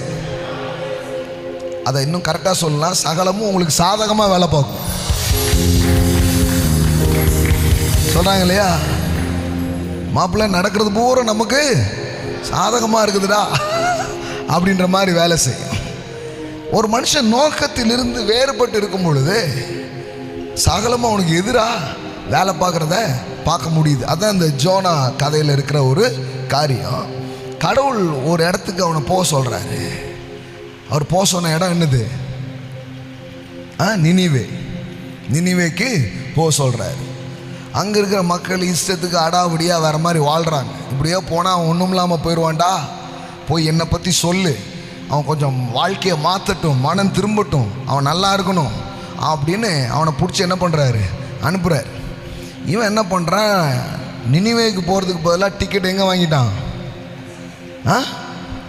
அதை இன்னும் கரெக்டாக சொல்லலாம், சகலமும் உங்களுக்கு சாதகமாக வேலை பார்க்கும். சொல்றாங்க இல்லையா, மாப்பிள்ளை நடக்கிறது பூரா நமக்கு சாதகமாக இருக்குதுடா அப்படின்ற மாதிரி வேலை செய்யும். ஒரு மனுஷன் நோக்கத்திலிருந்து வேறுபட்டு இருக்கும் பொழுது சகலமாக அவனுக்கு எதிராக வேலை பார்க்க முடியுது. அதான் இந்த ஜோனா கதையில் இருக்கிற ஒரு காரியம். கடவுள் ஒரு இடத்துக்கு அவனை போக சொல்கிறாரு. அவர் போக சொன்ன இடம் என்னது? நினிவேக்கு போக சொல்கிறாரு. அங்கே இருக்கிற மக்கள் இஷ்டத்துக்கு அடாவடியாக வேறு மாதிரி வாழ்கிறாங்க. இப்படியே போனால் அவன் ஒன்றும் இல்லாமல் போயிடுவான்டா, போய் என்னை பற்றி சொல்லு, அவன் கொஞ்சம் வாழ்க்கையை மாற்றட்டும், மனம் திரும்பட்டும், அவன் நல்லா இருக்கணும் அப்படின்னு அவனை பிடிச்சி என்ன பண்ணுறாரு, அனுப்புகிறார். இவன் என்ன பண்ணுறான், நினிவேக்கு போகிறதுக்கு பதிலாக டிக்கெட் எங்கே வாங்கிட்டான்,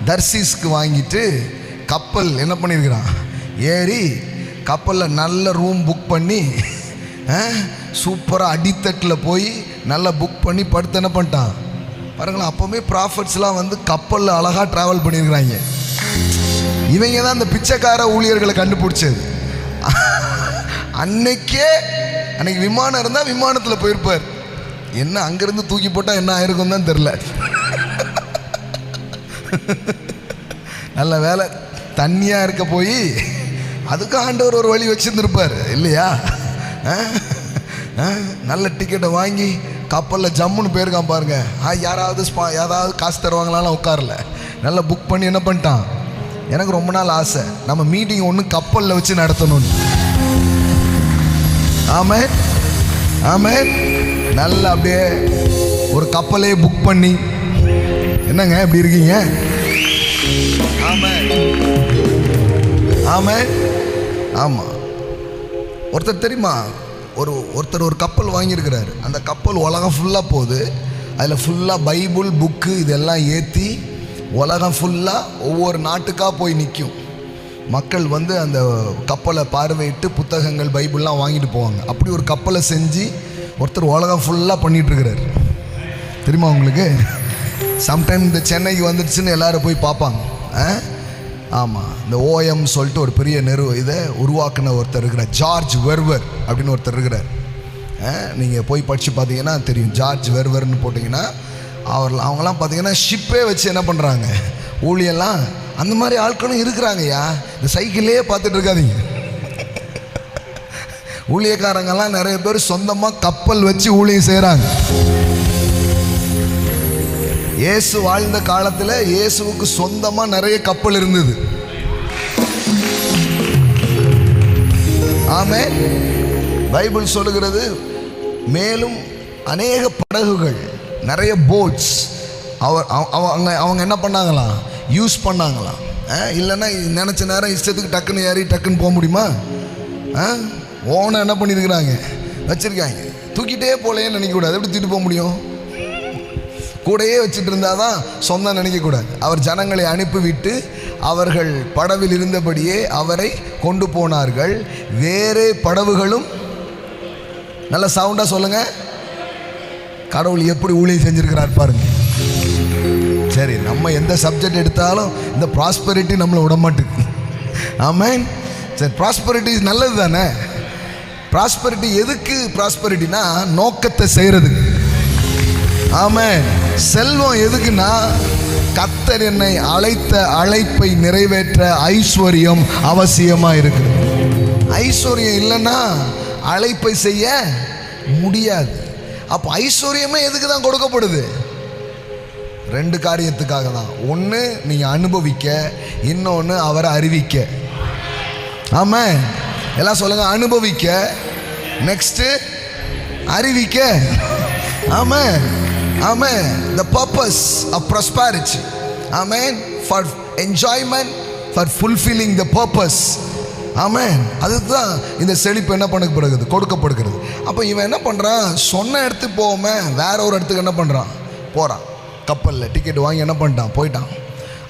தர்சீஸ்க்கு வாங்கிட்டு கப்பல் என்ன பண்ணியிருக்கிறான், ஏறி கப்பலில் நல்ல ரூம் புக் பண்ணி சூப்பராக அடித்தட்டில் போய் நல்லா புக் பண்ணி படுத்து என்ன பண்ணிட்டான் பாருங்களேன். அப்போவுமே ப்ராஃபிட்ஸ்லாம் கப்பலில் அழகாக ட்ராவல் பண்ணியிருக்கிறாங்க. இவங்க தான் அந்த பிச்சைக்கார ஊழியர்களை கண்டுபிடிச்சது. அன்னைக்கு விமானம் இருந்தால் விமானத்தில் போயிருப்பார். என்ன அங்கேருந்து தூக்கி போட்டால் என்ன ஆயிருக்கும் தான் தெரில. நல்ல வேலை தண்ணியாக இருக்க போய் அதுக்கு ஆண்டவர் ஒரு வழி வச்சுருந்துருப்பார் இல்லையா. நல்ல டிக்கெட்டை வாங்கி கப்பலில் ஜம்முன்னு போயிருக்கான் பாருங்க. யாராவது காசு தருவாங்களாம் உட்காரல, நல்லா புக் பண்ணி என்ன பண்ணிட்டான். எனக்கு ரொம்ப நாள் ஆசை நம்ம மீட்டிங் ஒன்று கப்பலில் வச்சு நடத்தணும்னு. ஆமென் ஆமென். நல்லா அப்படியே ஒரு கப்பலே புக் பண்ணி, என்னங்க எப்படி இருக்கீங்க? ஆமாம் ஆமாம் ஆமாம். ஒருத்தர் தெரியுமா, ஒருத்தர் ஒரு கப்பல் வாங்கியிருக்கிறார். அந்த கப்பல் உலகம் ஃபுல்லாக போகுது. அதில் ஃபுல்லாக பைபிள் புக்கு இதெல்லாம் ஏற்றி உலகம் ஃபுல்லாக ஒவ்வொரு நாட்டுக்காக போய் நிற்கும். மக்கள் வந்து அந்த கப்பலை பார்வையிட்டு புத்தகங்கள் பைபிள்லாம் வாங்கிட்டு போவாங்க. அப்படி ஒரு கப்பலை செஞ்சு ஒருத்தர் உலகம் ஃபுல்லாக பண்ணிகிட்ருக்கிறார். தெரியுமா உங்களுக்கு? சம்டைம் இந்த சென்னைக்கு வந்துடுச்சுன்னு எல்லோரும் போய் பார்ப்பாங்க. ஆமாம், இந்த ஓஎம் சொல்லிட்டு ஒரு பெரிய இதை உருவாக்குன ஒருத்தர் இருக்கிறார். ஜார்ஜ் வெர்வர் அப்படின்னு ஒருத்தர் இருக்கிறார். நீங்கள் போய் படித்து பார்த்தீங்கன்னா தெரியும். ஜார்ஜ் வெர்வர்னு போட்டிங்கன்னா அவங்களாம் பார்த்தீங்கன்னா ஷிப்பே வச்சு என்ன பண்ணுறாங்க, ஊழியெல்லாம். அந்த மாதிரி ஆட்களும் இருக்கிறாங்கய்யா. இந்த சைக்கிளே பார்த்துட்டு இருக்காதீங்க. ஊழியக்காரங்கெல்லாம் நிறைய பேர் சொந்தமாக கப்பல் வச்சு ஊழியம் செய்கிறாங்க. இயேசு வாழ்ந்த காலத்தில் இயேசுவுக்கு சொந்தமாக நிறைய கப்பல் இருந்தது. ஆமென். பைபிள் சொல்லுகிறது, மேலும் அநேக படகுகள், நிறைய போட்ஸ் அவங்க என்ன பண்ணாங்களாம், யூஸ் பண்ணாங்களாம். இல்லைன்னா நினச்ச நேரம் இஷ்டத்துக்கு டக்குன்னு ஏறி டக்குன்னு போக முடியுமா? ஓனை என்ன பண்ணியிருக்கிறாங்க, வச்சுருக்காங்க. தூக்கிட்டே போலேன்னு நினைக்கக்கூடாது. எப்படி தூக்கிட்டு போக முடியும்? கூடையே வச்சுட்டு இருந்தால் தான் சொந்தம் நினைக்கக்கூடாது. அவர் ஜனங்களை அனுப்பிவிட்டு அவர்கள் படவில் இருந்தபடியே அவரை கொண்டு போனார்கள். வேறு படவுகளும், நல்ல சவுண்டாக சொல்லுங்க, கடவுள் எப்படி ஊழியம் செஞ்சிருக்கிறார் பாருங்க. சரி, நம்ம எந்த சப்ஜெக்ட் எடுத்தாலும் இந்த ப்ராஸ்பெரிட்டி நம்மளை விட மாட்டேங்குது. ஆமென். சரி, ப்ராஸ்பெரிட்டி நல்லது தானே. ப்ராஸ்பெரிட்டி எதுக்கு? ப்ராஸ்பெரிட்டினா நோக்கத்தை செய்கிறதுக்கு. ஆமென். செல்வம் எதுக்குன்னா கர்த்தர் என்னை அழைத்த அழைப்பை நிறைவேற்ற ஐஸ்வர்யம் அவசியமாக இருக்குது. ஐஸ்வர்யம் இல்லைன்னா அழைப்பை செய்ய முடியாது. அப்போ ஐஸ்வர்யமே எதுக்கு தான் கொடுக்கப்படுது? ரெண்டு காரியத்துக்காக தான். ஒன்று நீங்கள் அனுபவிக்க, இன்னொன்று அவரை அறிவிக்க. ஆமாம், எல்லாம் சொல்லுங்க, அனுபவிக்க, நெக்ஸ்ட்டு அறிவிக்க. ஆமாம் ஆமாம். The purpose of prosperity. Amen. For enjoyment, for fulfilling the purpose. ஆமென். அதுதான் இந்த செழிப்பு என்ன பண்ணப்படுகிறது, கொடுக்கப்படுகிறது. அப்போ இவன் என்ன பண்ணுறான், சொன்ன இடத்துக்கு போகாமல் வேற ஒரு இடத்துக்கு என்ன பண்ணுறான், போகிறான். கப்பலில் டிக்கெட் வாங்கி என்ன பண்ணிட்டான், போயிட்டான்.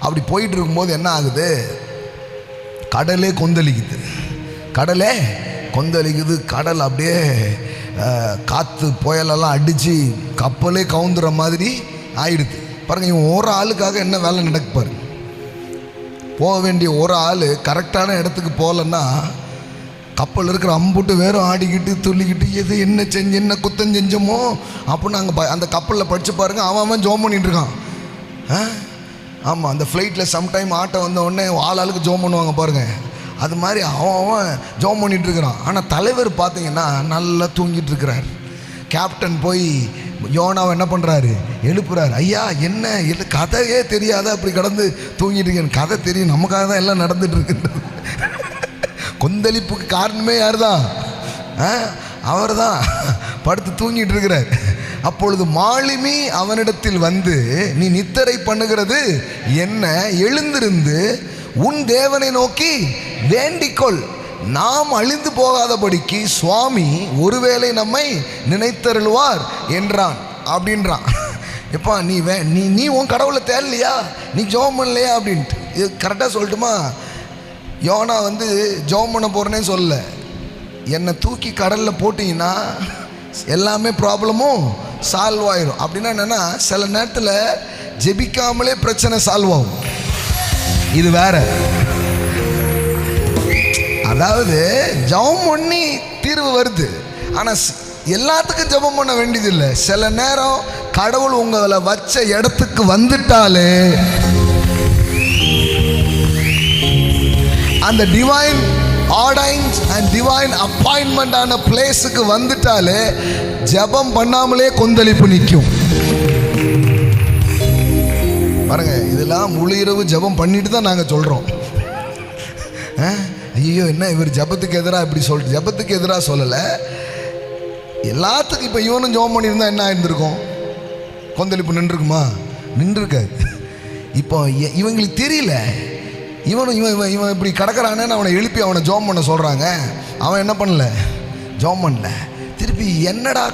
அப்படி போயிட்டு இருக்கும்போது என்ன ஆகுது, கடலே கொந்தளிக்குது. கடலே கொந்தளிக்குது. கடல் அப்படியே காற்று புயலெல்லாம் அடித்து கப்பலே கவுந்துற மாதிரி ஆயிடுது. பாருங்கள், இவன் ஒரு ஆளுக்காக என்ன வேலை நடக்குப்பாரு. போக வேண்டிய ஒரு ஆள் கரெக்டான இடத்துக்கு போகலன்னா கப்பல் இருக்கிற அம்புட்டு வேறும் ஆடிக்கிட்டு துள்ளிக்கிட்டு எது என்ன குத்தம் செஞ்சோமோ அப்படின்னு அங்கே அந்த கப்பலில் படித்து பாருங்கள். அவன் ஜோம் பண்ணிட்டு இருக்கான். ஆமாம், அந்த ஃப்ளைட்டில் சம்டைம் ஆட்டம் வந்த உடனே ஆளுக்கு ஜோம் பண்ணுவாங்க பாருங்கள். அது மாதிரி அவன் ஜோம் பண்ணிட்டு இருக்கிறான். ஆனால் தலைவர் பார்த்தீங்கன்னா நல்லா தூங்கிட்டு இருக்கிறார். கேப்டன் போய் யோனாவை என்ன பண்ணுறாரு, எழுப்புறாரு. ஐயா என்ன இல்லை, கதையே தெரியாத அப்படி கடந்து தூங்கிட்டு இருக்கேன். கதை தெரியும், நமக்காக தான் எல்லாம் நடந்துட்டு இருக்கு. கொந்தளிப்புக்கு காரணமே யார் தான்? அவர் தான் படுத்து தூங்கிட்டு இருக்கிறார். அப்பொழுது மாலுமி அவனிடத்தில் வந்து, நீ நித்திரை பண்ணுகிறது என்ன, எழுந்திருந்து உன் தேவனை நோக்கி வேண்டிக்கொள், நாம் அழிந்து போகாதபடிக்கு சுவாமி ஒருவேளை நம்மை நினைத்தருள்வார் என்றான் அப்படின்றான். எப்பா நீ நீ உன் கடவுளை தேடலையா, நீ ஜோம் பண்ணலையா அப்படின்ட்டு. இது கரெக்டாக சொல்லட்டுமா, யோனா வந்து ஜோம் பண்ண போகிறேன்னே சொல்லலை. என்னை தூக்கி கடலில் போட்டிங்கன்னா எல்லாமே ப்ராப்ளமும் சால்வ் ஆயிடும். அப்படின்னா என்னென்னா, சில நேரத்தில் ஜெபிக்காமலே பிரச்சனை சால்வ் ஆகும். இது வேற. அதாவது ஜெபம் பண்ணி தீர்வு வருது, ஆனால் எல்லாத்துக்கும் ஜெபம் பண்ண வேண்டியதில்லை. சில நேரம் கடவுள் உங்களை வச்ச இடத்துக்கு வந்துட்டாலே, அந்த டிவைன் ஆர்டைன்ஸ் அண்ட் டிவைன் அப்பாயின்மெண்ட் ஆன பிளேஸுக்கு வந்துட்டாலே ஜெபம் பண்ணாமலே கொந்தளிப்பு நிற்கும். பாருங்க, இதெல்லாம் முழு இரவு ஜெபம் பண்ணிட்டு தான் நாங்கள் சொல்கிறோம். ஐயோ என்ன இவர் ஜெபத்துக்கு எதிராக இப்படி ஜெபத்துக்கு எதிராக சொல்லலை. எல்லாத்துக்கும் இப்போ இவனும் ஜோம் பண்ணியிருந்தா என்ன ஆயிருந்திருக்கும்? கொந்தளிப்பு நின்றுருக்குமா? நின்றுருக்காது. இப்போ இவங்களுக்கு தெரியல, இவன் இப்படி கிடக்கிறானேன்னு அவனை எழுப்பி அவனை ஜோம் பண்ண சொல்கிறாங்க. அவன் என்ன பண்ணல? ஜோம் பண்ணல. திருப்பி என்னடா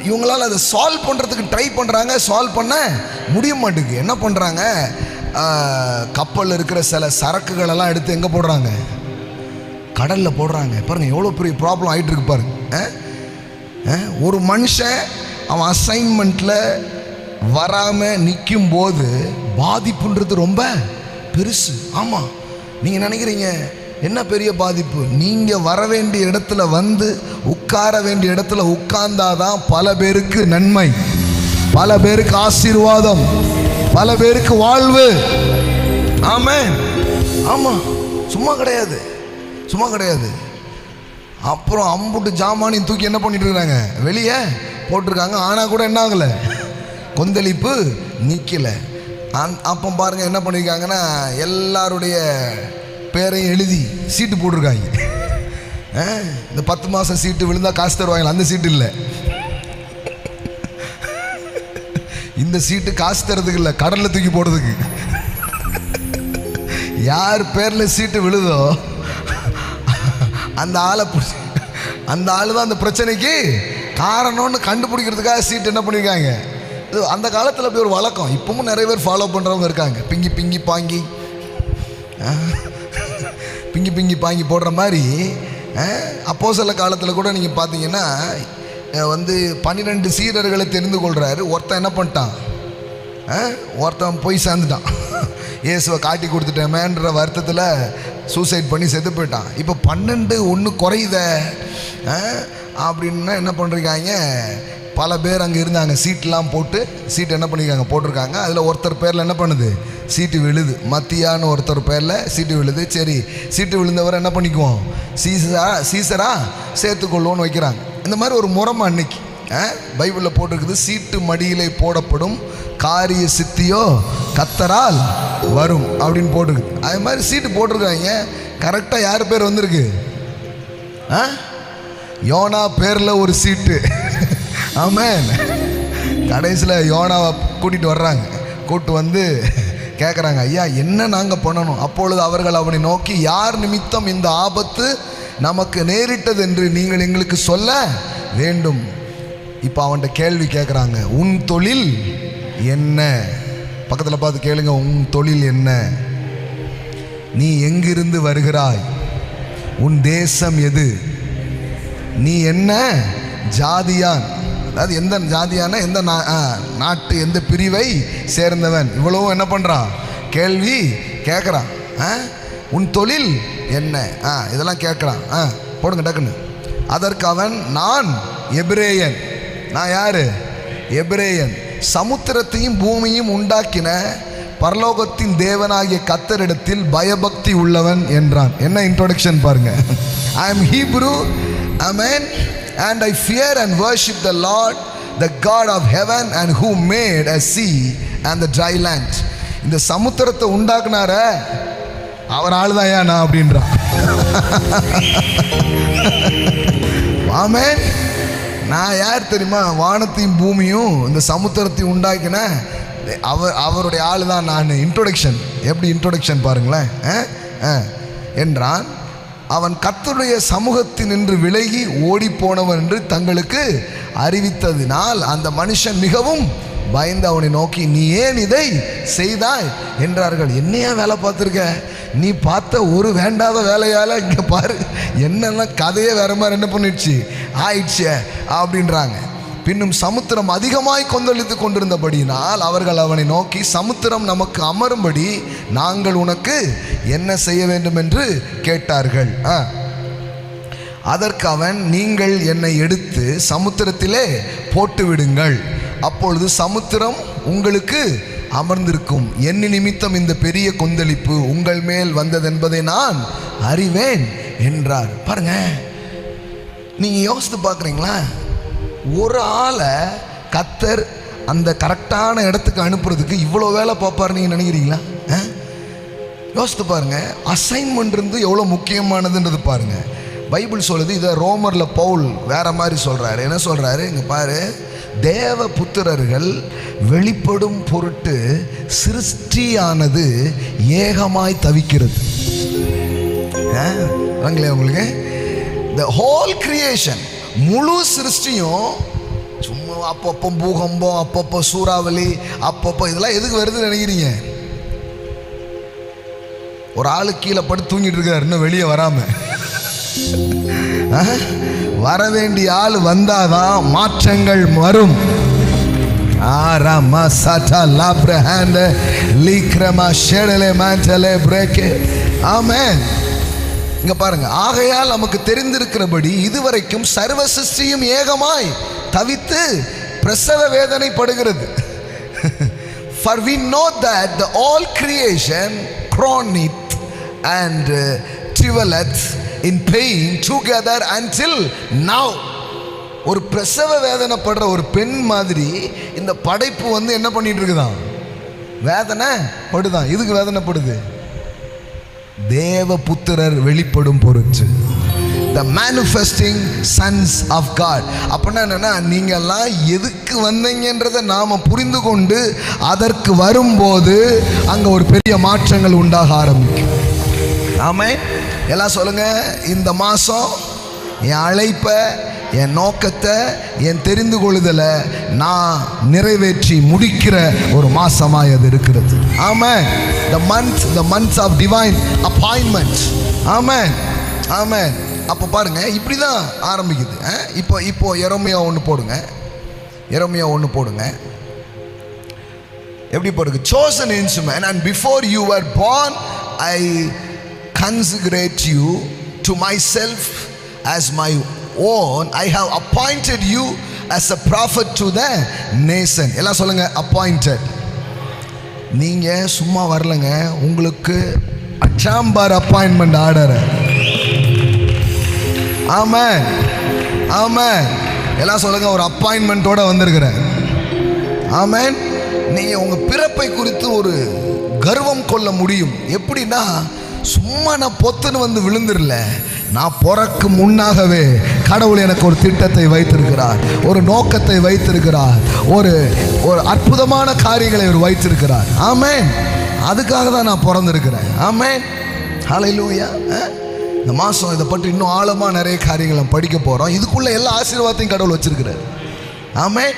இவங்களால் அதை சால்வ் பண்ணுறதுக்கு ட்ரை பண்ணுறாங்க, சால்வ் பண்ண முடிய மாட்டேங்குது. என்ன பண்ணுறாங்க? கப்பலில் இருக்கிற சில சரக்குகளெல்லாம் எடுத்து எங்கே போடுறாங்க? கடலில் போடுறாங்க. பாருங்கள் எவ்வளோ பெரிய ப்ராப்ளம் ஆகிட்டு இருக்கு பாருங்க. ஒரு மனுஷன் அவன் அசைன்மெண்ட்டில் வராமல் நிற்கும் போது பாதிப்புன்றது ரொம்ப பெருசு. ஆமாம், நீங்கள் நினைக்கிறீங்க என்ன பெரிய பாதிப்பு? நீங்கள் வர வேண்டிய இடத்துல வந்து உட்கார வேண்டிய இடத்துல உட்கார்ந்தாதான் பல பேருக்கு நன்மை, பல பேருக்கு ஆசீர்வாதம், பல பேருக்கு வாழ்வு. ஆமென். ஆமாம், சும்மா கிடையாது, சும்மா கிடையாது. அப்புறம் அம்புட்டு ஜாமானையும் தூக்கி என்ன பண்ணிட்டு இருக்காங்க? வெளியே போட்டிருக்காங்க. ஆனால் கூட என்ன ஆகலை? கொந்தளிப்பு நிற்கலை. அப்போ பாருங்கள் என்ன பண்ணியிருக்காங்கன்னா, எல்லாருடைய பேரையும் எழுதி சீட்டு போட்டிருக்காங்க. இந்த 10 மாதம் சீட்டு விழுந்தா காசு தருவாங்களா? அந்த சீட்டு இல்லை. இந்த சீட்டு காசு தரதுக்கு இல்லை, கடலில் தூக்கி போடுறதுக்கு. யார் பேரில் சீட்டு விழுதோ அந்த ஆளை அந்த ஆள் தான் அந்த பிரச்சனைக்கு காரணம்னு கண்டுபிடிக்கிறதுக்காக சீட்டு என்ன பண்ணியிருக்காங்க. இது அந்த காலத்தில் அப்படி ஒரு வழக்கம். இப்பவும் நிறைய பேர் ஃபாலோ பண்ணுறவங்க இருக்காங்க. பிங்கி பிங்கி பாங்கி பிங்கி பிங்கி பாங்கி போடுற மாதிரி. அப்போஸ்தல காலத்தில் கூட நீங்கள் பார்த்தீங்கன்னா 12 சீடர்களை தெரிந்து கொள்கிறாரு. ஒருத்தன் என்ன பண்ணிட்டான்? ஒருத்தன் போய் சேர்ந்துட்டான். இயேசுவை காட்டி கொடுத்துட்டேமேன்ற வருத்தத்தில் சூசைட் பண்ணி செத்து போயிட்டான். இப்போ 12 ஒன்று குறையுத அப்படின்னா என்ன பண்ணுறாங்க? பல பேர் அங்கே இருந்தாங்க. சீட்டெலாம் போட்டு சீட்டு என்ன பண்ணியிருக்காங்க? போட்டிருக்காங்க. அதில் ஒருத்தர் பேரில் என்ன பண்ணுது? சீட்டு விழுது. மத்தியான்னு ஒருத்தர் பேரில் சீட்டு விழுது. சரி, சீட்டு விழுந்தவரை என்ன பண்ணிக்குவோம்? சீசரா சேர்த்துக்கொள்வோன்னு வைக்கிறாங்க. இந்த மாதிரி ஒரு முறைமை அன்னைக்கு பைபிளில் போட்டிருக்குது. சீட்டு மடியிலே போடப்படும், காரிய சித்தியோ கத்தரால் வரும் அப்படின்னு போட்டிருக்கு. அது மாதிரி சீட்டு போட்டிருக்காங்க. கரெக்டாக யார் பேர் வந்திருக்கு? யோனா பேரில் ஒரு சீட்டு. ஆமென். கடைசியில் யோனாவை கூட்டிகிட்டு வர்றாங்க. கூப்பிட்டு வந்து கேட்குறாங்க, ஐயா என்ன நாங்கள் பண்ணணும்? அப்பொழுது அவர்கள் அவனை நோக்கி, யார் நிமித்தம் இந்த ஆபத்து நமக்கு நேரிட்டது என்று நீங்கள் எங்களுக்கு சொல்ல வேண்டும். இப்போ அவன்கிட்ட கேள்வி கேட்குறாங்க, உன் தொழில் என்ன? பக்கத்தில் பார்த்து கேளுங்க, உன் தொழில் என்ன? நீ எங்கிருந்து வருகிறாய்? உன் தேசம் எது? நீ என்ன ஜாதியான்? அதாவது எந்த ஜாதியான, எந்த நாட்டு, எந்த பிரிவை சேர்ந்தவன்? இவ்வளவும் என்ன பண்ணுறான்? கேள்வி கேட்குறான். உன் தொழில் என்ன? இதெல்லாம் கேட்குறான். போடுங்க டக்குன்னு. அதற்கு அவன், நான் எபிரேயன். நான் யாரு? எபிரேயன். சமுத்திரத்தையும் பூமியையும் உண்டாக்கின பரலோகத்தின் தேவனாகிய கர்த்தரிடத்தில் பயபக்தி உள்ளவன் என்றான். என்ன இன்ட்ரோடக்ஷன் பாருங்க. I am Hebrew, amen, and I fear and worship the Lord, the God of heaven, and who made a sea and the dry land. இந்த சமுத்திரத்தை உண்டாக்குனார அவர் ஆளுதாயா நான் அப்படின்றான். ஆமென். நான் யார் தெரியுமா? வானத்தையும் பூமியும் இந்த சமுத்திரத்தையும் உண்டாக்கின அவருடைய ஆளு தான் நான். இன்ட்ரோடக்ஷன் எப்படி? இன்ட்ரோடக்ஷன் பாருங்களேன். என்றான். அவன் கர்த்தருடைய சமூகத்தில் நின்று விலகி ஓடி போனவன் என்று தங்களுக்கு அறிவித்ததினால் அந்த மனுஷன் மிகவும் பயந்து அவனை நோக்கி, நீ ஏன் இதை செய்தாய் என்றார்கள். என்னையா வேலை பார்த்துருக்க? நீ பார்த்த ஒரு வேண்டாத வேலையால் இங்கே பாரு என்னெல்லாம் கதையே வேற மாதிரி என்ன பண்ணிடுச்சு ஆயிடுச்சு அப்படின்றாங்க. பின்னும் சமுத்திரம் அதிகமாய் கொந்தளித்து கொண்டிருந்தபடியினால் அவர்கள் அவனை நோக்கி, சமுத்திரம் நமக்கு அமரும்படி நாங்கள் உனக்கு என்ன செய்ய வேண்டும் என்று கேட்டார்கள். அதற்கு அவன், நீங்கள் என்னை எடுத்து சமுத்திரத்திலே போட்டு விடுங்கள், அப்பொழுது சமுத்திரம் உங்களுக்கு அமர்ந்திருக்கும். என் நிமித்தம் இந்த பெரிய கொந்தளிப்பு உங்கள் மேல் வந்ததென்பதை நான் அறிவேன் என்றார். பாருங்க, நீங்க யோசித்து பார்க்குறீங்களா? ஒரு ஆளை கர்த்தர் அந்த கரெக்டான இடத்துக்கு அனுப்புறதுக்கு இவ்வளோ வேலை பார்ப்பார் நீங்கள் நினைக்கிறீங்களா? யோசித்து பாருங்க. அசைன்மெண்ட் இருந்து எவ்வளோ முக்கியமானதுன்றது பாருங்க. பைபிள் சொல்லுது. இதை ரோமர்ல பவுல் வேற மாதிரி சொல்றாரு. என்ன சொல்றாரு? இங்க பாரு, தேவ புத்திரர்கள் வெளிப்படும் பொருட்டு சிருஷ்டியானது ஏகமாய் தவிக்கிறது. உங்களுக்கு the whole creation, முழு சிருஷ்டியும் சும்மா அப்பப்போ பூகம்பம், அப்பப்போ சூறாவளி, அப்பப்போ இதெல்லாம் எதுக்கு வருதுன்னு நினைக்கிறீங்க? ஒரு ஆளு கீழே படுத்து தூங்கிட்டு இருக்காரு, இன்னும் வெளியே வராம. வர வேண்டிய ஆள் வந்தாதான் மாற்றங்கள் வரும். ஆமென். இங்க பாருங்க, ஆகையால் நமக்கு தெரிந்திருக்கிறபடி இதுவரைக்கும் சர்வ சிருஷ்டியும் ஏகமாய் தவித்து பிரசவ வேதனைப்படுகிறது. For we know that the all creation groaneth and travaileth in pain together until now. ஒரு பிரசவ வேதனைப்படுற ஒரு பெண் மாதிரி இந்த படைப்பு என்ன பண்ணிட்டு இருக்குதான்? வேதனை படுதான். இதுக்கு வேதனைப்படுது? தேவ புத்திரர் வெளிப்படும் பொருட்டு, the manifesting sons of God. அப்படின்னா என்னன்னா, நீங்கெல்லாம் எதுக்கு வந்தீங்கன்றதை நாம புரிந்து கொண்டு அதற்கு வரும்போது அங்க ஒரு பெரிய மாற்றங்கள் உண்டாக ஆரம்பிக்கும். ஆமென். எல்லாம் சொல்லுங்க, இந்த மாசம் என் அழைப்பை, என் நோக்கத்தை, என் தெரிந்து கொள்ளுதலை நான் நிறைவேற்றி முடிக்கிற ஒரு மாசமாய் அது இருக்கிறது. ஆமென். the month of divine appointment. Amen, amen. அப்போ பாருங்க, இப்படிதான் ஆரம்பிக்குது. இப்போ எரேமியா 1 போடுங்க. எரேமியா 1 போடுங்க. எப்படி போடுங்க? chosen instrument, and before you were born I consecrate you to myself as my own. I have appointed you as a prophet to the nation. எல்லாம் சொல்லுங்க, appointed. நீங்க சும்மா வரலங்க, உங்களுக்கு அச்சாம்பார் அப்பாயின்மெண்ட் ஆர்டர். ஆமென், ஆமென். எல்லாம் சொல்லுங்க, ஒரு அப்பாயின்மெண்டோட வந்திருக்கிறேன். ஆமென். நீங்க உங்க பிறப்பை குறித்து ஒரு கர்வம் கொள்ள முடியும். எப்படின்னா, சும்மா நான் பொத்துன்னு விழுந்துடல. நான் பிறக்கு முன்னாகவே கடவுள் எனக்கு ஒரு திட்டத்தை வைத்திருக்கிறார், ஒரு நோக்கத்தை வைத்திருக்கிறார், ஒரு அற்புதமான காரியங்களை அவர் வைத்திருக்கிறார். ஆமென். அதுக்காக தான் நான் பிறந்திருக்கிறேன். ஆமென். ஹல்லேலூயா. இந்த மாதம் இதை பற்றி இன்னும் ஆழமாக நிறைய காரியங்களை படிக்க போகிறோம். இதுக்குள்ள எல்லா ஆசீர்வாதத்தையும் கடவுள் வச்சிருக்கிறார். ஆமென்.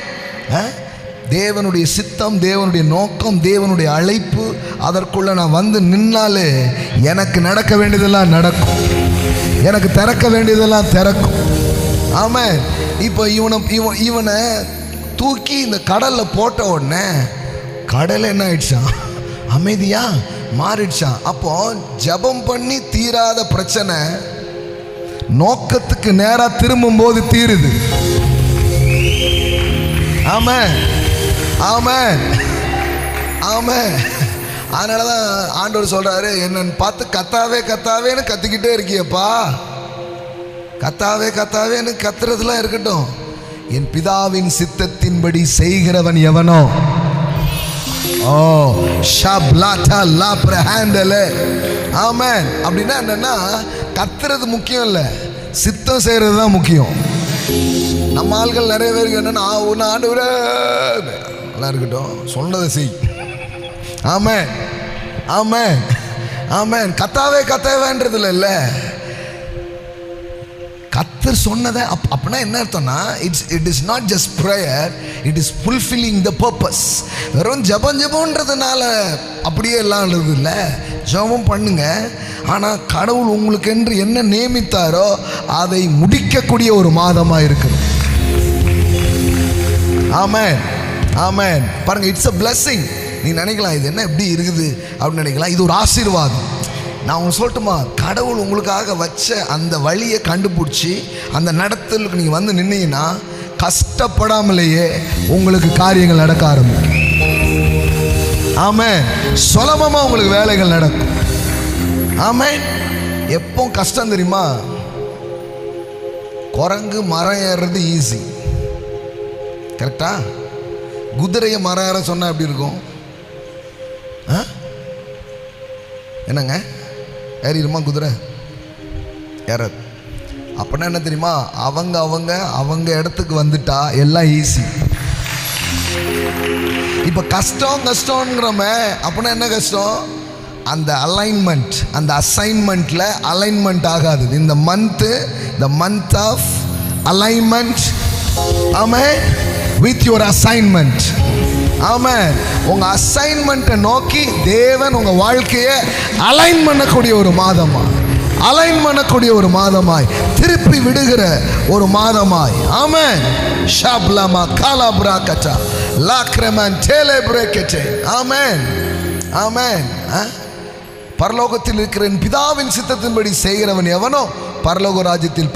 தேவனுடைய சித்தம், தேவனுடைய நோக்கம், தேவனுடைய அழைப்பு, அதற்குள்ள நான் நின்னாலே எனக்கு நடக்க வேண்டியதெல்லாம் நடக்கும், எனக்கு திறக்க வேண்டியதெல்லாம் திறக்கும். ஆமென். இப்போ இவனை தூக்கி இந்த கடலில் போட்ட உடனே கடல் என்ன ஆயிடுச்சான்? அமைதியா மாறிடுச்சான். அப்போ ஜபம் பண்ணி தீராத பிரச்சனை நோக்கத்துக்கு நேரா திரும்பும் போது தீருது. ஆமென், ஆமென், ஆமென். அதனாலதான் ஆண்டவர் சொல்றாரு, என்னன்னு பார்த்து கத்தாவே கத்தாவேன்னு கத்திக்கிட்டே இருக்கியப்பா. கத்தாவே கத்தாவேன்னு கத்துறதுலாம் இருக்கட்டும், என் பிதாவின் சித்தத்தின்படி செய்கிறவன் எவனோ, ஆமென். அப்படின்னா என்னன்னா, கத்துறது முக்கியம் இல்லை, சித்தம் செய்யறது தான் முக்கியம். நம்ம ஆள்கள் நிறைய பேருக்கு என்னன்னா, ஆண்டவரே நல்லா இருக்கட்டும், சொன்னதை செய். ஆமென், ஆமென், ஆமென். கத்தாவே கத்தாவேன்றதுல இல்லை, கத்தர் சொன்னதை அப்படின்னா என்ன அர்த்தம்னா, it is not just prayer, it is fulfilling the purpose. வெறும் ஜபன்றதுனால அப்படியே எல்லாம் இல்லை. ஜபம் பண்ணுங்க, ஆனால் கடவுள் உங்களுக்கு என்று என்ன நியமித்தாரோ அதை முடிக்கக்கூடிய ஒரு மாதமாக இருக்குது. ஆமென், ஆமென். பாருங்க, இட்ஸ் a blessing. நீ நினைக்கலாம் இது என்ன எப்படி இருக்குது அப்படின்னு நினைக்கலாம், இது ஒரு ஆசீர்வாதம். நான் உங்களுக்கு சொல்லட்டுமா, கடவுள் உங்களுக்காக வச்ச அந்த வழியை கண்டுபிடிச்சி அந்த நடத்தலுக்கு நீங்கள் நின்னீங்கன்னா கஷ்டப்படாமலேயே உங்களுக்கு காரியங்கள் நடக்க ஆரம்பிக்கும். ஆமென். சுலபமாக உங்களுக்கு வேலைகள் நடக்கும். ஆமென். எப்போ கஷ்டம் தெரியுமா? குரங்கு மரம் ஏறுறது ஈஸி, கரெக்டா? குதிரையை மரம் ஏற சொன்னால் எப்படி இருக்கும்? என்னங்க, ஏறிடுமா குதிரை? ஏறாது. அப்படின்னா என்ன தெரியுமா, அவங்க அவங்க அவங்க இடத்துக்கு வந்துட்டா எல்லாம் ஈஸி. இப்போ கஷ்டங்கிறோமே, அப்படின்னா என்ன கஷ்டம்? அந்த அலைன்மெண்ட், அந்த அசைன்மெண்ட்ல அலைன்மெண்ட் ஆகாது. இந்த month of alignment, amen, with your assignment. Amen. உங்க அசைன்மெண்ட்டை நோக்கி தேவன் உங்க வாழ்க்கையை அலைன் பண்ணக்கூடிய ஒரு மாதமாய் திருப்பி விடுகிற ஒரு மாதமாய். ஆமென். ஷாப்லமா காலாப்ராகச்சா லாக்ரமன் டேலேப்ரேகச்சே. ஆமென், ஆமென். பரலோகத்தில் இருக்கிற என் பிதாவின் சித்தத்தின்படி செய்கிறவன் எவனோ பரலோக ராஜ்யத்தில்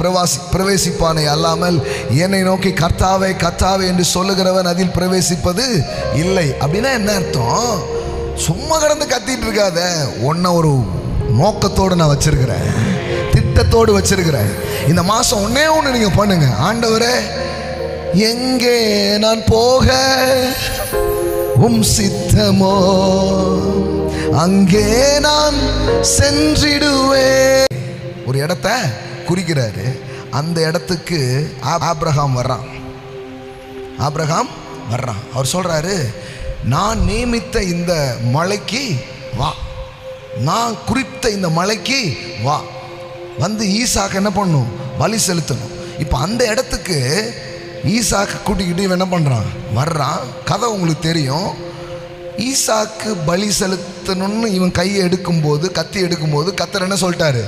பிரவேசிப்பானே அல்லாமல் என்னை நோக்கி கர்த்தாவே கர்த்தாவே என்று சொல்லுகிறவன் அதில் பிரவேசிப்பது இல்லை. அப்படின்னா என்ன அர்த்தம்? சும்மா கடந்து கத்திட்டு இருக்காத. உன்னை ஒரு நோக்கத்தோடு நான் வச்சிருக்கிறேன், திட்டத்தோடு வச்சிருக்கிறேன். இந்த மாதம் ஒன்னே ஒன்று நீங்கள் பண்ணுங்க. ஆண்டவரே, எங்கே நான் போக சித்தமோ அங்கே நான் சென்றிடுவேன். ஒரு இடத்த குறிக்கிறாரு. அந்த இடத்துக்கு ஆபிரகாம் வர்றான். அவர் சொல்றாரு, நான் நியமித்த இந்த மலைக்கு வா, நான் குறித்த இந்த மலைக்கு வா, வந்து ஈசாக்கு என்ன பண்ணும்? பலி செலுத்தணும். இப்போ அந்த இடத்துக்கு ஈசாக்கு கூட்டிக்கிட்டு இவன் என்ன பண்ணுறான்? வர்றான். கதை உங்களுக்கு தெரியும். ஈசாக்கு பலி செலுத்தணும்னு இவன் கையை எடுக்கும்போது, கத்தி எடுக்கும்போது கர்த்தர் என்ன சொல்லிட்டாரு?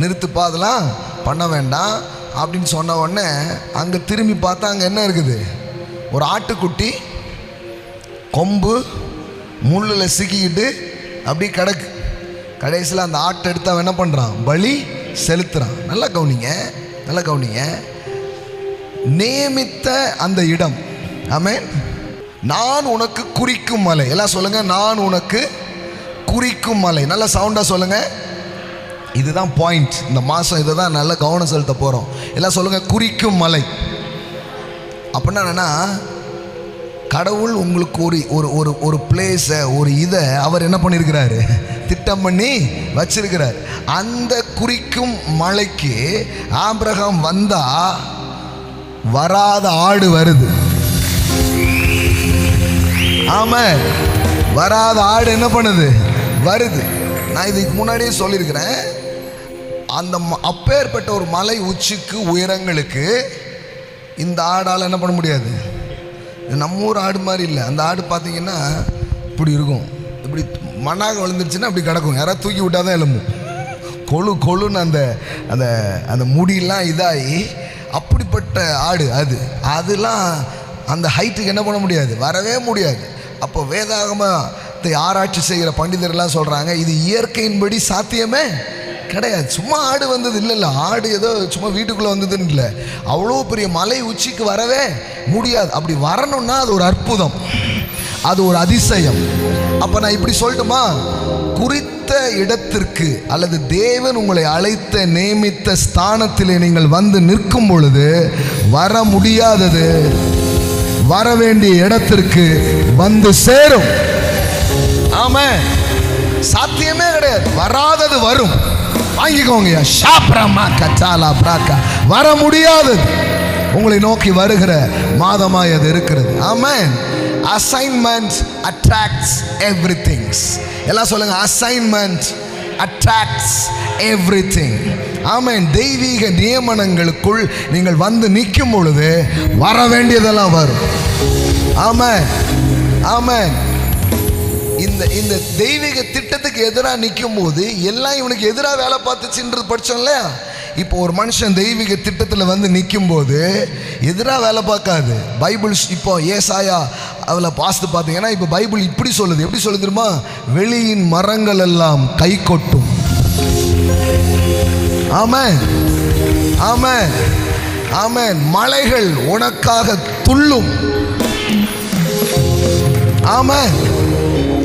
நிறுத்துப்பா, அதெல்லாம் பண்ண வேண்டாம் அப்படின்னு சொன்ன உடனே அங்கே திரும்பி பார்த்தா அங்கே என்ன இருக்குது? ஒரு ஆட்டுக்குட்டி கொம்பு முள்ளில் சிக்கிக்கிட்டு அப்படி கிடக்கு. கடைசியில் அந்த ஆட்டை எடுத்து அவன் என்ன பண்ணுறான்? பலி செலுத்துறான். நல்லா கவனிங்க. நியமித்த அந்த இடம், ஆமென், நான் உனக்கு குறிக்கும் மலை. எல்லாம் சொல்லுங்க, நான் உனக்கு குறிக்கும் மலை. நல்லா சவுண்டா சொல்லுங்க. இதுதான் பாயிண்ட். இந்த மாதம் இதை தான் நல்ல கவனம் செலுத்த போகிறோம். எல்லாம் சொல்லுங்க, குறிக்கும் மலை. அப்படின்னா என்னன்னா, கடவுள் உங்களுக்கு ஒரு பிளேஸை, ஒரு இதை அவர் என்ன பண்ணியிருக்கிறாரு? திட்டம் பண்ணி வச்சிருக்கிறார். அந்த குறிக்கும் மலைக்கு ஆபிரகாம் வந்தா வராத ஆடு வருது. ஆமாம், வராத ஆடு என்ன பண்ணுது? வருது. நான் இதுக்கு முன்னாடியே சொல்லியிருக்கிறேன். அந்த அப்பேற்பட்ட ஒரு மலை உச்சிக்கு, உயரங்களுக்கு இந்த ஆடால் என்ன பண்ண முடியாது. நம்ம ஊர் ஆடு மாதிரி இல்லை. அந்த ஆடு பார்த்தீங்கன்னா இப்படி இருக்கும், இப்படி மண்ணாக விழுந்துருச்சுன்னா அப்படி கிடக்கும். யாராவது தூக்கி விட்டால் தான் எலும்பும். கொழுன்னு அந்த அந்த அந்த முடியெல்லாம் இதாகி அப்படிப்பட்ட ஆடு அதெல்லாம் அந்த ஹைட்டுக்கு என்ன பண்ண முடியாது, வரவே முடியாது. அப்போ வேதாகமத்தை ஆராய்ச்சி செய்கிற பண்டிதர்லாம் சொல்கிறாங்க, இது இயற்கையின்படி சாத்தியமே கிடையாது. சும்மா ஆடு வந்தது இல்லை, ஆடு ஏதோ சும்மா வீட்டுக்குள்ளே வந்ததுன்னு இல்லை, அவ்வளோ பெரிய மலை உச்சிக்கு வரவே முடியாது. அப்படி வரணும்னா அது ஒரு அற்புதம், அது ஒரு அதிசயம். அப்போ நான் இப்படி சொல்லட்டுமா, குறித்த இடத்திற்கு அல்லது தேவன் உங்களை அழைத்த நியமித்த ஸ்தானத்திலே நீங்கள் வந்து நிற்கும் பொழுது வர முடியாதது வர வேண்டிய இடத்திற்கு வந்து சேரும். ஆமென். சாத்தியமே கிடையாது, வராதது வரும். வாங்கிக்கோங்க. வர முடியாதது உங்களை நோக்கி வருகிற மாதமாய் அது இருக்கிறது. ஆமென். Assignment attracts everything. எல்லாம் சொல்லுங்க, assignment attracts everything. ஆமென். தெய்வீக நியமனங்களுக்குள் நீங்கள் வந்து நிற்கும் பொழுது வர வேண்டியதெல்லாம் வரும். ஆமென், ஆமென். இந்த தெய்வீக திட்டத்துக்கு எதிராக நிற்கும் போது எல்லாம் இவனுக்கு எதிராக வேலை பார்த்துச்சுன்றது படித்தோம் இல்லையா? இப்போ ஒரு மனுஷன் தெய்வீக திட்டத்தில் வந்து நிற்கும் போது எதிராக வேலை பார்க்காது. பைபிள் இப்போ ஏசாயா அதில் பார்த்து பார்த்தீங்கன்னா இப்போ பைபிள் இப்படி சொல்லுது. எப்படி சொல்லுது தெரியுமா? வெளியின் மரங்கள் எல்லாம் கை கொட்டும். ஆமென், ஆமென், ஆமென். மலைகள் உனக்காக துள்ளும். ஆமென்.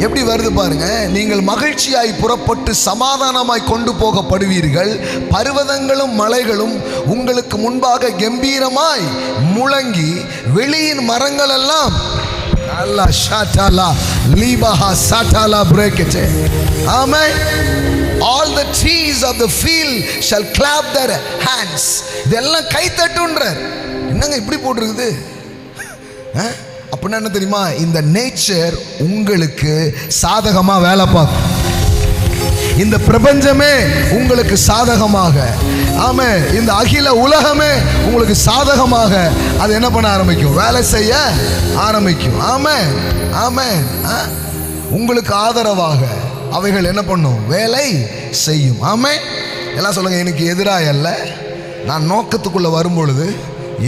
எப்படி வருது பாருங்க. நீங்கள் மகிழ்ச்சியாய் புறப்பட்டு சமாதானமாய் கொண்டு போகப்படுவீர்கள். பர்வதங்களும் மலைகளும் உங்களுக்கு முன்பாக கம்பீரமாய் முழங்கி வெளியின் மரங்கள் எல்லாம் நல்லா ஷாட்டாலா லீபஹா சாட்டாலா பிரேக்கச்சே. ஆமென். all the trees of the field shall clap their hands. இதெல்லாம் கை தட்டுன்றார். என்னங்க இப்படி போட்டிருக்குது? அப்படின்னா என்ன தெரியுமா? இந்த நேச்சர் உங்களுக்கு சாதகமா வேலை பார்க்கும். இந்த பிரபஞ்சமே உங்களுக்கு சாதகமாக, ஆமே, இந்த அகில உலகமே உங்களுக்கு சாதகமாக அது என்ன பண்ண ஆரம்பிக்கும்? வேலை செய்ய ஆரம்பிக்கும். ஆமே, ஆமே. உங்களுக்கு ஆதரவாக அவைகள் என்ன பண்ணும்? வேலை செய்யும். ஆமே. எல்லாம் சொல்லுங்க, எனக்கு எதிராக அல்ல, நான் நோக்கத்துக்குள்ள வரும் பொழுது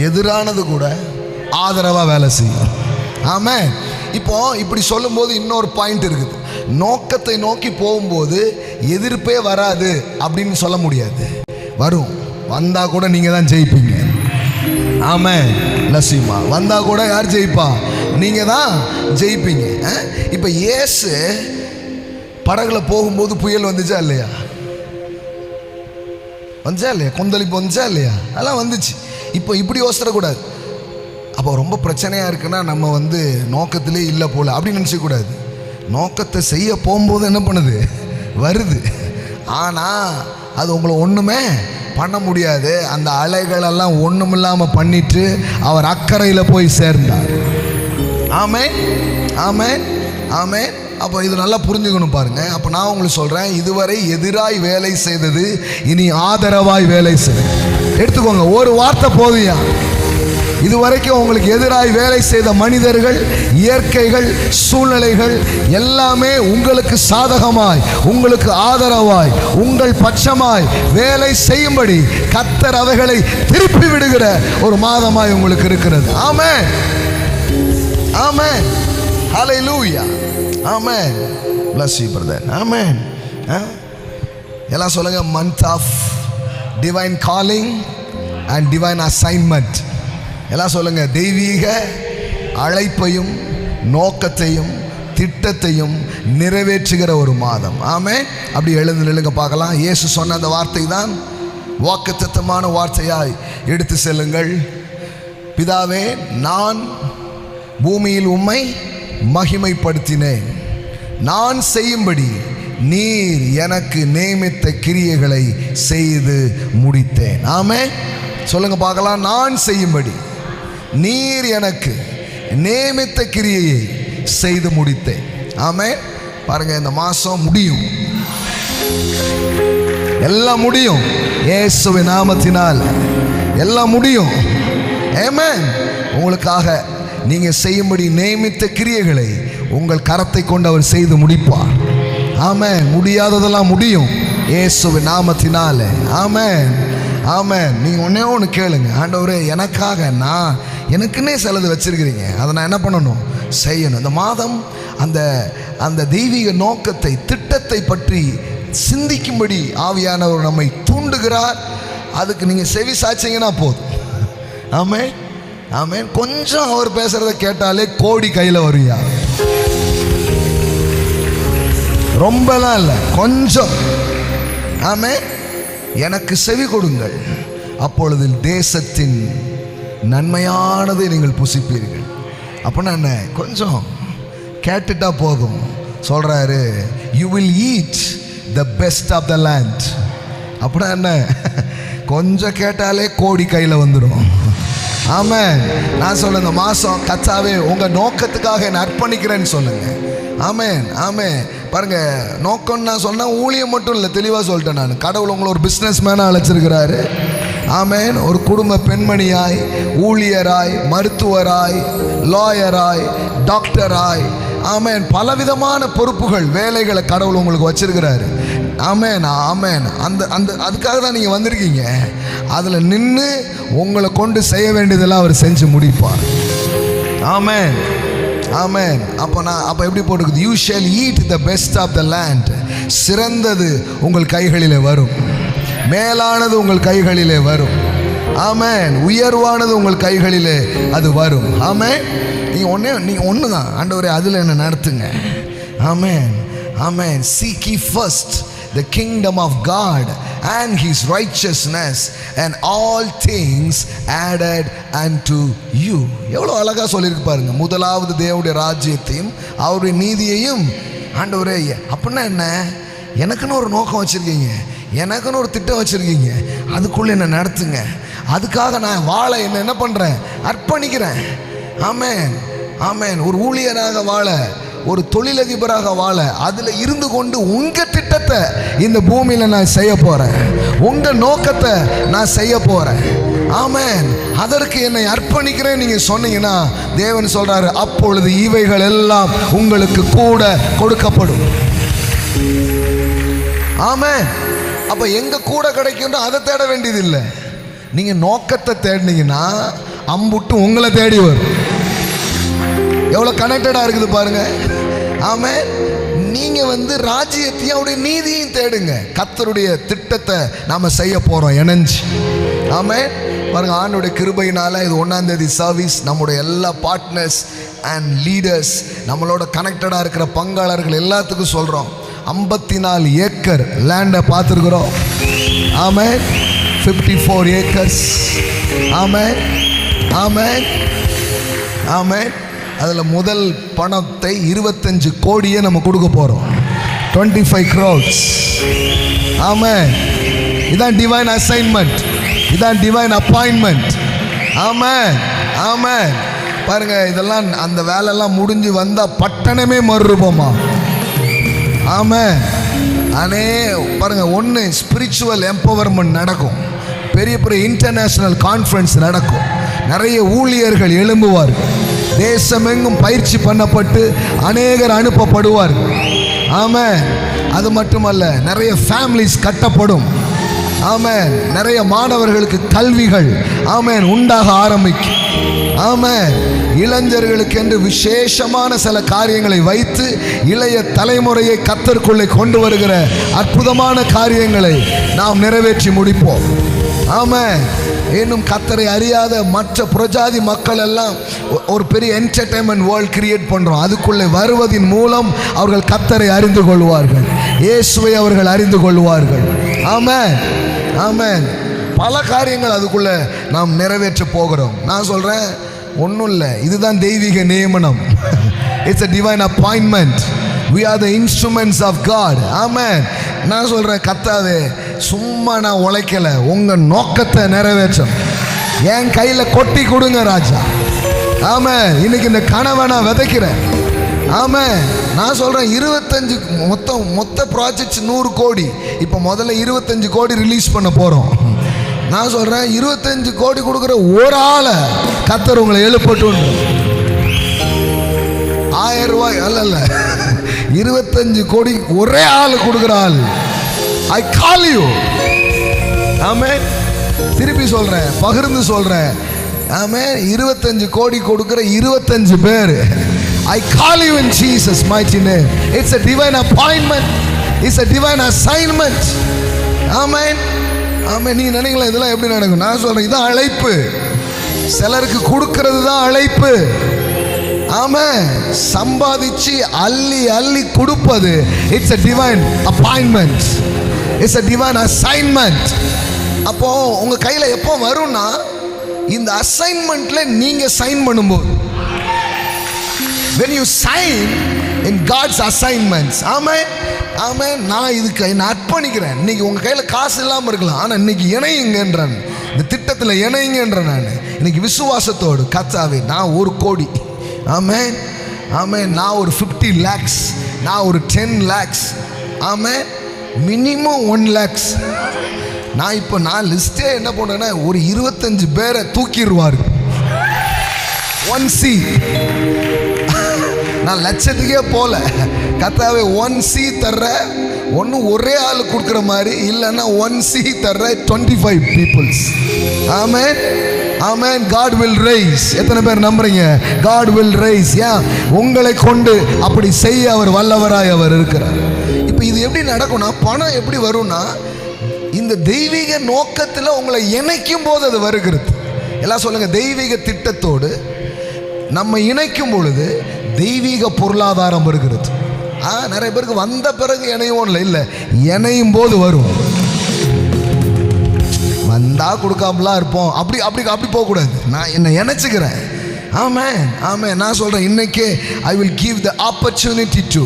எதிரானது கூட ஆதரவாக வேலை செய்யும். ஆமே. இப்போ இப்படி சொல்லும்போது இன்னொரு பாயிண்ட் இருக்குது. நோக்கத்தை நோக்கி போகும்போது எதிர்ப்பே வராது அப்படின்னு சொல்ல முடியாது. வரும், வந்தா கூட நீங்க தான் ஜெயிப்பீங்க. ஆமே லசிமா, வந்தா கூட யார் ஜெயிப்பா? நீங்க தான் ஜெயிப்பீங்க. இப்ப இயேசு படகுல போகும்போது புயல் வந்துச்சா இல்லையா? வந்துச்சா இல்லையா? கொந்தளிப்பு வந்துச்சா இல்லையா? அதெல்லாம் வந்துச்சு. இப்போ இப்படி யோசிடக்கூடாது. அப்போ ரொம்ப பிரச்சனையாக இருக்குன்னா நம்ம நோக்கத்திலே இல்லை போல அப்படின்னு நினச்சக்கூடாது. நோக்கத்தை செய்ய போகும்போது என்ன பண்ணுது? வருது. ஆனால் அது உங்களை ஒன்றுமே பண்ண முடியாது. அந்த அலைகளெல்லாம் ஒன்றும் இல்லாமல் பண்ணிட்டு அவர் அக்கறையில் போய் சேர்ந்தார். ஆமே, ஆமே, ஆமே. அப்போ இது நல்லா புரிஞ்சுக்கணும் பாருங்க. அப்போ நான் உங்களுக்கு சொல்கிறேன், இதுவரை எதிராய் வேலை செய்தது இனி ஆதரவாய் வேலை செய்யும். எடுத்துக்கோங்க, ஒரு வார்த்தை போதுயா. இதுவரைக்கும் உங்களுக்கு எதிராய் வேலை செய்த மனிதர்கள், இயற்கைகள், சூழ்நிலைகள் எல்லாமே உங்களுக்கு சாதகமாய், உங்களுக்கு ஆதரவாய், உங்கள் பட்சமாய் வேலை செய்யும்படி கர்த்தர் அவைகளை திருப்பி விடுகிற ஒரு மாதமாய் உங்களுக்கு இருக்கிறது. ஆமென், ஆமென், ஹல்லேலூயா, ஆமென். bless you brother. ஆமென். எல்லாம் சொல்லுங்க, month of divine calling and divine assignment. எல்லாம் சொல்லுங்க, தெய்வீக அழைப்பையும் நோக்கத்தையும் திட்டத்தையும் நிறைவேற்றுகிற ஒரு மாதம். ஆமென். அப்படி எழுந்து நில்லுங்க பார்க்கலாம். இயேசு சொன்ன அந்த வார்த்தை தான் வாக்குத்தத்தமான வார்த்தையாய் எடுத்து செல்லுங்கள். பிதாவே, நான் பூமியில் உம்மை மகிமைப்படுத்தினேன், நான் செய்யும்படி நீர் எனக்கு நியமித்த கிரியைகளை செய்து முடித்தேன். ஆமென். சொல்லுங்க பார்க்கலாம், நான் செய்யும்படி நீர் எனக்கு நியமித்த கிரியையை செய்து முடித்தேன். ஆமென். பாருங்க, இந்த மாசம் முடியும், எல்லாம் முடியும். இயேசுவின் நாமத்தினால் எல்லாம் முடியும். ஆமென். உங்களுக்காக நீங்க செய்யும்படி நியமித்த கிரியைகளை உங்கள் கரத்தை கொண்டு அவர் செய்து முடிப்பார். ஆமென். முடியாததெல்லாம் முடியும் இயேசுவின் நாமத்தினால. ஆமென், ஆமென். நீங்கள் ஒன்றே ஒன்று கேளுங்க, ஆண்டவரே எனக்காக எனக்குன்னே சிலது வச்சிருக்கிறீங்க, அதை நான் என்ன பண்ணணும்? செய்யணும். இந்த மாதம் அந்த அந்த தெய்வீக நோக்கத்தை, திட்டத்தை பற்றி சிந்திக்கும்படி ஆவியானவர் நம்மை தூண்டுகிறார். அதுக்கு நீங்கள் செவி சாய்ச்சிங்கன்னா போதும். ஆமென், ஆமென். கொஞ்சம் அவர் பேசுறத கேட்டாலே கோடி கையில் வருயா. ரொம்பலாம் இல்லை, கொஞ்சம். ஆமென். எனக்கு செவி கொடுங்கள், அப்பொழுது தேசத்தின் நன்மையானதை நீங்கள் புசிப்பீர்கள். அப்படின்னா என்ன? கொஞ்சம் கேட்டுட்டா போதும். சொல்றாரு, you will eat the best of the land. அப்படின்னா என்ன? கொஞ்சம் கேட்டாலே கோடி கையில் வந்துடும். ஆமென். நான் சொல்ல, இந்த மாதம் கர்த்தாவே உங்க நோக்கத்துக்காக என்னை அர்ப்பணிக்கிறேன்னு சொல்லுங்க. ஆமென், ஆமென். பாருங்க, நோக்கம் நான் சொன்னா ஊழியம் மட்டும் இல்லை, தெளிவாக சொல்லிட்டேன் நான். கடவுள் உங்களை ஒரு பிஸ்னஸ் மேனாக அழைச்சிருக்கிறாரு. ஆமென். ஒரு குடும்ப பெண்மணியாய், ஊழியராய், மருத்துவராய், லாயராய், டாக்டராய், ஆமென், பலவிதமான பொறுப்புகள், வேலைகளை கடவுள் உங்களுக்கு வச்சிருக்கிறாரு. ஆமென், ஆமென். அந்த அந்த அதுக்காக தான் நீங்கள் வந்திருக்கீங்க. அதில் நின்று உங்களை கொண்டு செய்ய வேண்டியதெல்லாம் அவர் செஞ்சு முடிப்பார். ஆமென், ஆமென். அப்போ எப்படி போட்டுக்குது? You shall eat the best of the land. சிறந்தது உங்கள் கைகளிலே வரும், மேலானது உங்கள் கைகளிலே வரும். ஆமென். உயர்வானது உங்கள் கைகளிலே அது வரும். ஆமென். நீங்கள் ஒன்று தான், ஆண்டவரே அதில் என்ன நடத்துங்க. ஆமென், ஆமென். Seek ye first the kingdom of God and his righteousness, and all things added unto you. எவ்வளோ அழகாக சொல்லியிருக்கு பாருங்க. முதலாவது தேவனுடைய ராஜ்யத்தையும் அவருடைய நீதியையும். ஆண்டவரே, அப்படின்னா என்ன? எனக்குன்னு ஒரு நோக்கம் வச்சுருக்கீங்க, எனக்குன்னு ஒரு திட்டம் வச்சுருக்கீங்க, அதுக்குள்ளே என்னை நடத்துங்க. அதுக்காக நான் வாழ என்ன பண்ணுறேன், அர்ப்பணிக்கிறேன். ஆமென், ஆமென். ஒரு ஊழியராக வாழ, ஒரு தொழிலதிபராக வாழ, அதில் இருந்து கொண்டு உங்கள் திட்டத்தை இந்த பூமியில் நான் செய்ய போகிறேன், உங்கள் நோக்கத்தை நான் செய்ய போகிறேன். ஆமென். அதற்கு என்னை அர்ப்பணிக்கிறேன் நீங்கள் சொன்னீங்கன்னா தேவன் சொல்கிறாரு, அப்பொழுது இவைகள் எல்லாம் உங்களுக்கு கூட கொடுக்கப்படும். ஆமென். அப்போ எங்கே கூட கிடைக்கும் அதை தேட வேண்டியதில்லை. நீங்கள் நோக்கத்தை தேடினீங்கன்னா அம்புட்டு உங்களை தேடி வரும். எவ்வளோ கனெக்டடாக இருக்குது பாருங்க. ஆமென். நீங்கள் ராஜ்யத்தையும் அவருடைய நீதியையும் தேடுங்க. கர்த்தருடைய திட்டத்தை நாம் செய்ய போகிறோம் இணைஞ்சு. ஆமென். பாருங்க, ஆண்டோடைய கிருபையினால இது 1ஆம் தேதி சர்வீஸ். நம்முடைய எல்லா பார்ட்னர்ஸ் அண்ட் லீடர்ஸ், நம்மளோட கனெக்டடாக இருக்கிற பங்காளர்கள் எல்லாத்துக்கும் சொல்கிறோம், 54 ஏக்கர் லேண்டை பார்த்துருக்குறோம். ஆமென். 54 ஏக்கர்ஸ். ஆமென், ஆமென், ஆமென். அதில் முதல் பணத்தை 25 கோடியே நம்ம கொடுக்க போகிறோம். 25 crores. ஆமென். இதான் டிவைன் அசைன்மெண்ட், இதான் டிவைன் அப்பாயின்மெண்ட். ஆமென், ஆமென். பாருங்க, இதெல்லாம் அந்த வேலையெல்லாம் முடிஞ்சு வந்தால் பட்டணமே மறுரூபமா. ஆமென். பாருங்க, ஒன்று ஸ்பிரிச்சுவல் எம்பவர்மெண்ட் நடக்கும், பெரிய பெரிய இன்டர்நேஷ்னல் கான்ஃபரன்ஸ் நடக்கும், நிறைய ஊழியர்கள் எழும்புவார்கள், தேசமெங்கும் பயிற்சி பண்ணப்பட்டு அநேகர் அனுப்பப்படுவார்கள். ஆமென். அது மட்டுமல்ல, நிறைய ஃபேமிலிஸ் கட்டப்படும். ஆமென். நிறைய மாணவர்களுக்கு கல்விகள் ஆமென் உண்டாக ஆரம்பிக்கும். ஆமென். இளைஞர்களுக்கு என்று விசேஷமான சில காரியங்களை வைத்து இளைய தலைமுறையை கர்த்தருக்குள்ளே கொண்டு வருகிற அற்புதமான காரியங்களை நாம் நிறைவேற்றி முடிப்போம். ஆமென். இன்னும் கர்த்தரை அறியாத மற்ற புறஜாதி மக்கள் எல்லாம் ஒரு பெரிய என்டர்டைன்மெண்ட் வேர்ல்ட் கிரியேட் பண்ணுறோம். அதுக்குள்ளே வருவதின் மூலம் அவர்கள் கர்த்தரை அறிந்து கொள்வார்கள், இயேசுவை அவர்கள் அறிந்து கொள்வார்கள். ஆமென், ஆமென். பல காரியங்கள் அதுக்குள்ளே நாம் நிறைவேற்ற போகிறோம். நான் சொல்கிறேன், ஒன்றும் இல்லை, இதுதான் தெய்வீக நியமனம். It's a divine appointment. We are the instruments of God. ஆமென். நான் சொல்கிறேன், கர்த்தாவே சும்மா நான் உழைக்கலை, உங்கள் நோக்கத்தை நிறைவேற்றும் என் கையில் கொட்டி கொடுங்க ராஜா. ஆமென். இன்னைக்கு இந்த கனவை நான் விதைக்கிறேன். ஆமென். நான் சொல்கிறேன், 25 மொத்த ப்ராஜெக்ட்ஸ் 100 கோடி. இப்போ முதல்ல 25 கோடி ரிலீஸ் பண்ண போகிறோம். நான் சொல்கிறேன், 25 கோடி கொடுக்குற ஒரு ஆளை கர்த்தர் உங்களை எழுப்பட்டு 1000 ரூபாய் அல்ல, 25 கோடி ஒரே ஆள் கொடுக்குற ஆள். I call you. ஆமென். திருப்பி சொல்கிறேன், பகிர்ந்து சொல்கிறேன். ஆமென். 25 கோடி கொடுக்குற 25 பேர். I call you in Jesus' mighty name. It's a divine appointment. It's a divine assignment. ஆமென், ஆமென். நீ நினைக்கலாம் இதெல்லாம் எப்படி நடக்கும்? நான் சொல்கிறேன், இதான் அழைப்பு. சிலருக்கு கொடுக்கறது தான் அழைப்பு. ஆமென். சம்பாதிச்சு அள்ளி அள்ளி கொடுப்பது it's a divine appointment. It's a divine assignment. அப்போ உங்க கையில எப்போ வரும்னா, இந்த அசைன்மெண்ட்ல நீங்க சைன் பண்ணும்போது, when you sign in God's assignments. ஆமென், ஆமென். நான் இதுக்கு என்ன அர்ப்பணிக்கிறேன். இன்னைக்கு உங்க கையில காசு இல்லாமல் இருக்கலாம், ஆனால் இன்னைக்கு இணையுங்கன்றான், இந்த திட்டத்தில் இணையுங்கன்ற. நான் இன்னைக்கு விசுவாசத்தோடு, கர்த்தாவே நான் 1 கோடி, ஆமென், ஆமென், நான் ஒரு 50 lakhs, நான் ஒரு 10 lakhs, ஆமென், மினிமம் 1 lakhs. நான் லிஸ்டே என்ன பண்ணுறேன்னா, ஒரு 25 பேரை தூக்கிடுவார். 1C. நான் லட்சத்துக்கே போல, கர்த்தாவே 1C தர்ற, ஒன்று ஒரே ஆள் கொடுக்குற மாதிரி, இல்லைன்னா 1C தர்ற 25 peoples. Amen, amen. God will raise. எத்தனை பேர் நம்புறீங்க? God will raise. உங்களை கொண்டு அப்படி செய்ய அவர் வல்லவராய் அவர் இருக்கிறார். இப்போ இது எப்படி நடக்கும்னா, பணம் எப்படி வரும்னா, இந்த தெய்வீக நோக்கத்தில் உங்களை இணைக்கும் போது அது வருகிறது. எல்லாம் சொல்லுங்க, தெய்வீக திட்டத்தோடு நம்ம இணைக்கும் பொழுது தெய்வீக பொருளாதாரம் வருகிறது. நிறைய பேருக்கு வந்த பிறகு இணையும் இல்லை, இணையும் போது வரும். வந்தா கொடுக்காமலாம் இருப்போம், அப்படி அப்படி அப்படி போகக்கூடாது. நான் என்னை இணைச்சுக்கிறேன். ஆமென், ஆமென். நான் சொல்கிறேன், இன்னைக்கே I will give the opportunity to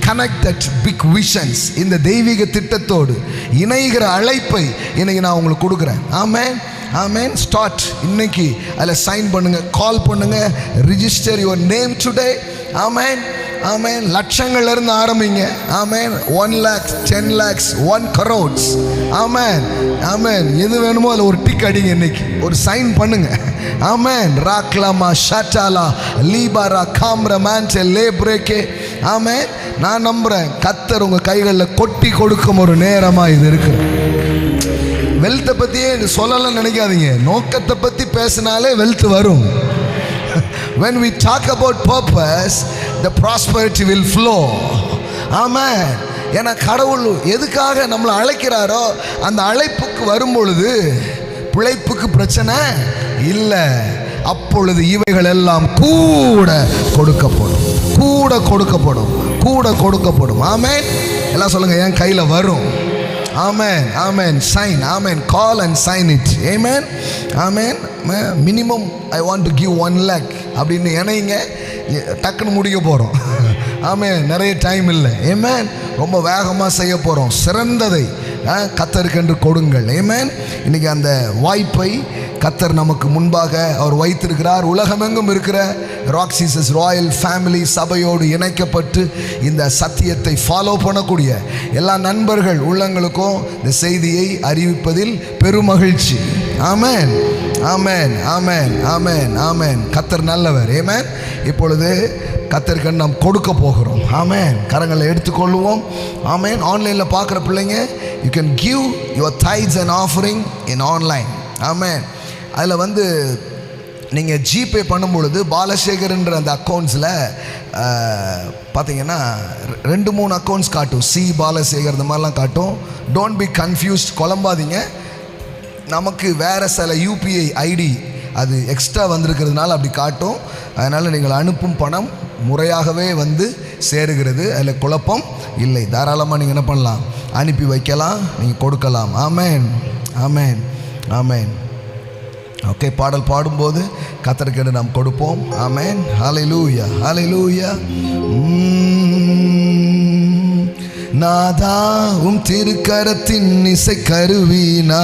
connect that big visions. இந்த தெய்வீக திட்டத்தோடு இணைகிற அழைப்பை இன்னைக்கு நான் உங்களுக்கு கொடுக்குறேன். ஆமென், ஆமென். ஸ்டார்ட் இன்னைக்கு அதில் சைன் பண்ணுங்க, கால் பண்ணுங்க, ரிஜிஸ்டர் யுவர் நேம் டுடே. ஆமென், ஆமென். லட்சங்கள்ல இருந்து ஆரம்பிங்க. ஆமென். 1 lakh, 10 lakhs, 1 crores. ஆமென், ஆமென். எது வேணுமோ அதில் ஒரு டிக் அடிங்க, இன்னைக்கு ஒரு சைன் பண்ணுங்க. ஆமென். ராக்லாமா ஷாட்டாலா லீபாரா காம்ரா மான்டே லேப்ரேக்கே. ஆமென். நான் நம்புறேன் கர்த்தர் உங்க கைகளில் கொட்டி கொடுக்கும் ஒரு நேரமா இது இருக்கு. வெல்த்தை பத்தியே சொல்லலாம் நினைக்காதீங்க, நோக்கத்தை பத்தி பேசினாலே வெல்த் வரும். When we talk about purpose, the prosperity will flow. Amen. ஏன்னா கடவுள் எதுக்காக நம்மளை அழைக்கிறாரோ அந்த அழைப்புக்கு வரும் பொழுது பிழைப்புக்கு பிரச்சனை இல்லை. அப்பொழுது இவைகள் எல்லாம் கூட கொடுக்கப்படும், கூட கொடுக்கப்படும், கூட கொடுக்கப்படும். ஆமென். எல்லாம் சொல்லுங்க, என் கையில் வரும். Amen, amen. Sign, amen. Call and sign it. Amen, amen. Minimum I want to give 1 lakh அப்படின்னு இணைங்க, டக்குன்னு முடிக்க போகிறோம். ஆமென். நிறைய டைம் இல்லை. ஆமென். ரொம்ப வேகமாக செய்ய போகிறோம். சிறந்ததை கர்த்தருக்கென்று கொடுங்கள். ஆமென். இன்னைக்கு அந்த வாய்ப்பை கர்த்தர் நமக்கு முன்பாக அவர் வைத்திருக்கிறார். உலகமெங்கும் இருக்கிற ராக் ஜீசஸ் ராயல் ஃபேமிலி சபையோடு இணைக்கப்பட்டு இந்த சத்தியத்தை ஃபாலோ பண்ணக்கூடிய எல்லா நண்பர்கள் உள்ளங்களுக்கும் இந்த செய்தியை அறிவிப்பதில் பெருமகிழ்ச்சி. ஆமென், ஆமென், ஆமென், ஆமென், ஆமென். கர்த்தர் நல்லவர். ஆமென். இப்பொழுது கர்த்தருக்கு நாம் கொடுக்க போகிறோம். ஆமென். கரங்களை எடுத்துக்கொள்வோம். ஆமென். ஆன்லைனில் பார்க்குற பிள்ளைங்க, you can give your tithes and offering in online. Amen. அதில் நீங்கள் ஜிபே பண்ணும்பொழுது பாலசேகர்ன்ற அந்த அக்கௌண்ட்ஸில் பார்த்தீங்கன்னா 2-3 அக்கௌண்ட்ஸ் காட்டும். சி பாலசேகர் இந்த மாதிரிலாம் காட்டும். டோன்ட் பி கன்ஃபியூஸ்ட், குழம்பாதீங்க. நமக்கு வேறு சில யூபிஐ ஐடி அது எக்ஸ்ட்ரா வந்திருக்கிறதுனால அப்படி காட்டும். அதனால் நீங்கள் அனுப்பும் பணம் முறையாகவே சேருகிறது, அதில் குழப்பம் இல்லை. தாராளமாக நீங்கள் என்ன பண்ணலாம், அனுப்பி வைக்கலாம், நீங்கள் கொடுக்கலாம். ஆமென், ஆமென், ஆமென். ஓகே, பாடல் பாடும்போது கர்த்தருக்கு நாம் கொடுப்போம். ஆமென். ஹல்லேலூயா, ஹல்லேலூயா. நாதா உம் திருக்கரத்தின் இசை கருவினா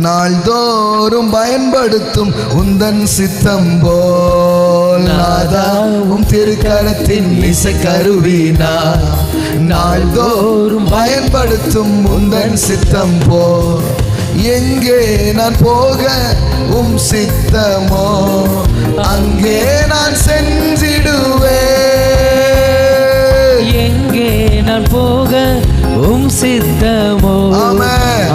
நாள்தோறும் பயன்படுத்தும் உந்தன் சித்தம் போல். நாதா உம் திருக்கரத்தின் இசை கருவினா நாள்தோறும் பயன்படுத்தும் உந்தன் சித்தம் போல். எங்கே நான் போக உம் சித்தமோ அங்கே நான் சென்றிடுவேன். எங்கே நான் போக உம் சித்தமோ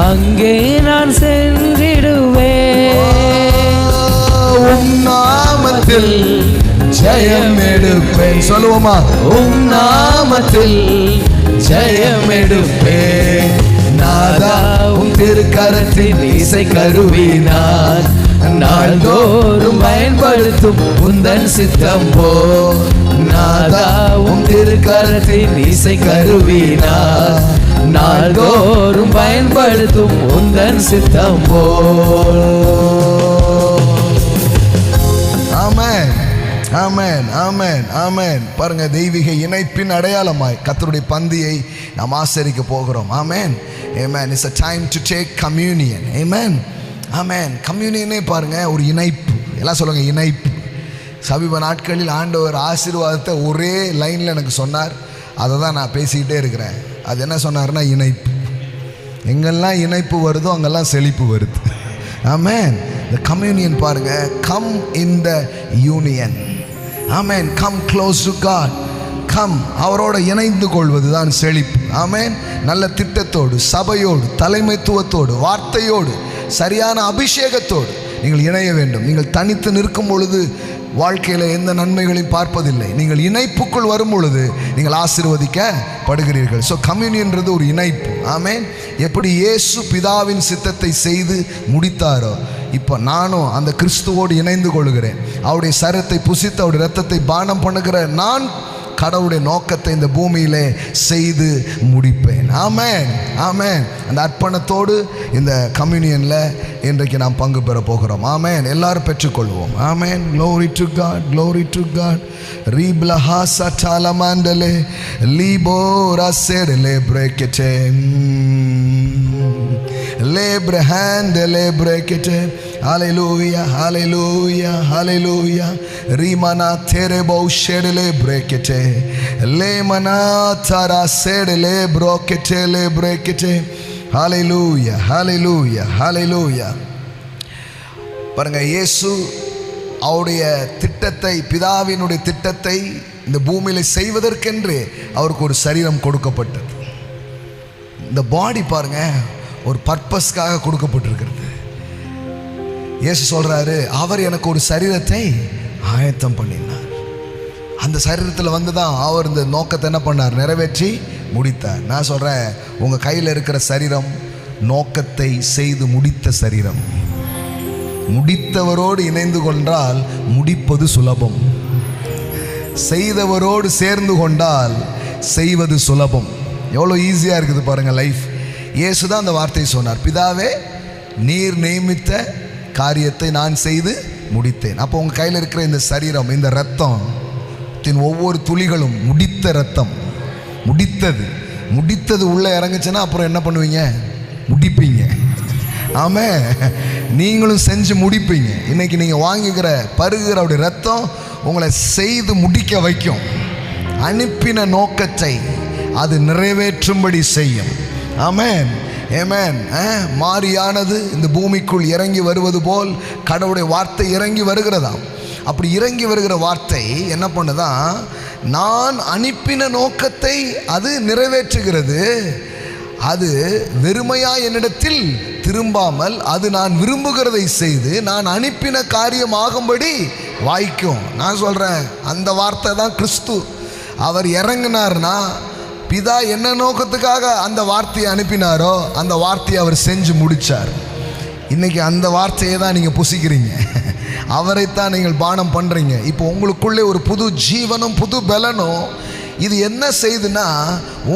அங்கே நான் சென்றிடுவேன். உம் நாமத்தில் ஜெயம் எடுப்பேன். சொல்லுவோமா? உம் நாமத்தில் ஜெயம் எடுப்பேன். நாதா உம் திருக்கரத்தின் இசை கருவினான் நாள்தோறும் பயன்படுத்தும் உந்தன் சித்தம் போ. நாதா உம் திருக்கரத்தின் இசை கருவினான் நாள்தோறும் பயன்படுத்தும் உந்தன் சித்தம் போ. ஆமென், ஆமென், ஆமென், ஆமென். பாருங்க, தெய்வீக இணைப்பின் அடையாளமாய் கர்த்தருடைய பந்தியை நாம் ஆசரிக்க போகிறோம். ஆமென், ஆமென். It's a time to take communion. Amen, ஆமென். கம்யூனியனே பாருங்க ஒரு இணைப்பு. எல்லாம் சொல்லுங்க, இணைப்பு. சமீப நாட்களில் ஆண்டவர் ஆசீர்வாதத்தை ஒரே லைனில் எனக்கு சொன்னார். அதை தான் நான் பேசிக்கிட்டே இருக்கிறேன். அது என்ன சொன்னார்னா, இணைப்பு. எங்கெல்லாம் இணைப்பு வருதோ அங்கெல்லாம் செழிப்பு வருது. ஆமென். இந்த கம்யூனியன் பாருங்க, come in the union. Amen. Come close to God. Come, அவரோட இணைந்து கொள்வது தான் செழிப்பு. ஆமென். நல்ல திட்டத்தோடு, சபையோடு, தலைமைத்துவத்தோடு, வார்த்தையோடு, சரியான அபிஷேகத்தோடு நீங்கள் இணைய வேண்டும். நீங்கள் தனித்து நிற்கும் பொழுது வாழ்க்கையில் எந்த நன்மைகளையும் பார்ப்பதில்லை. நீங்கள் இணைப்புக்குள் வரும் பொழுது நீங்கள் ஆசீர்வதிக்கப்படுகிறீர்கள். ஸோ கம்யூனியன்றது ஒரு இணைப்பு. ஆமென். எப்படி இயேசு பிதாவின் சித்தத்தை செய்து முடித்தாரோ, இப்போ நானும் அந்த கிறிஸ்துவோடு இணைந்து கொள்கிறேன். அவருடைய சரத்தை புசித்து அவருடைய இரத்தத்தை பானம் பண்ணுகிற நான் கடவுளுடைய நோக்கத்தை இந்த பூமியிலே செய்து முடிப்பேன். ஆமென், ஆமென். அந்த அர்ப்பணத்தோடு இந்த கம்யூனியனில் இன்றைக்கு நாம் பங்கு பெற போகிறோம். ஆமென். எல்லாரும் பெற்றுக்கொள்வோம். ஆமென். Glory to God, glory to God. Riblaha talamandele libora sedele brekete lebrehande brekete. Hallelujah, hallelujah, hallelujah. Rimana terebo shedele brekete lemana tara sedele brokete le brekete. Hallelujah, hallelujah, hallelujah. பாருங்க, இயேசு அவருடைய திட்டத்தை, பிதாவினுடைய திட்டத்தை இந்த பூமியில செய்வதற்கென்று அவருக்கு ஒரு சரீரம் கொடுக்கப்பட்டது. இந்த பாடி பாருங்க ஒரு பர்பஸ்க்காக கொடுக்கப்பட்டிருக்கிறது. இயேசு சொல்றாரு, அவர் எனக்கு ஒரு சரீரத்தை ஆயத்தம் பண்ணினார். அந்த சரீரத்தில் வந்து தான் அவர் இந்த நோக்கத்தை என்ன பண்ணார், நிறைவேற்றி முடித்தார். நான் சொல்றேன், உங்க கையில் இருக்கிற சரீரம் நோக்கத்தை செய்து முடித்த சரீரம். முடித்தவரோடு இணைந்து கொண்டால் முடிப்பது சுலபம். செய்தவரோடு சேர்ந்து கொண்டால் செய்வது சுலபம். எவ்வளோ ஈஸியாக இருக்குது பாருங்க லைஃப். இயேசு தான் அந்த வார்த்தையை சொன்னார், பிதாவே நீர் நியமித்த காரியத்தை நான் செய்து முடித்தேன். அப்போ உங்கள் கையில் இருக்கிற இந்த சரீரம், இந்த ரத்தத்தின் ஒவ்வொரு துளிகளும் முடித்த ரத்தம். முடித்தது உள்ளே இறங்குச்சுன்னா அப்புறம் என்ன பண்ணுவீங்க, முடிப்பீங்க. ஆமென். நீங்களும் செஞ்சு முடிப்பீங்க. இன்னைக்கு நீங்கள் வாங்குகிற பருகிற அவருடைய ரத்தம் உங்களை செய்து முடிக்க வைக்கும். அனுப்பின நோக்கத்தை அது நிறைவேற்றும்படி செய்யும். ஆமென், ஆமென். மாரியானது இந்த பூமிக்குள் இறங்கி வருவது போல் கடவுளுடைய வார்த்தை இறங்கி வருகிறதாம். அப்படி இறங்கி வருகிற வார்த்தை என்ன பண்ணுதான், நான் அனுப்பின நோக்கத்தை அது நிறைவேற்றுகிறது. அது வெறுமையாய் என்னிடத்தில் திரும்பாமல் அது நான் விரும்புகிறதை செய்து நான் அனுப்பின காரியம் ஆகும்படி வாய்க்கும். நான் சொல்கிறேன், அந்த வார்த்தை தான் கிறிஸ்து. அவர் இறங்கினார்னா பிதா என்ன நோக்கத்துக்காக அந்த வார்த்தையை அனுப்பினாரோ அந்த வார்த்தையை அவர் செஞ்சு முடித்தார். இன்றைக்கி அந்த வார்த்தையை தான் நீங்கள் புசிக்கிறீங்க, அவரைத்தான் நீங்கள் பானம் பண்ணுறீங்க. இப்போ உங்களுக்குள்ளே ஒரு புது ஜீவனும் புது பலனும். இது என்ன செய்துன்னா,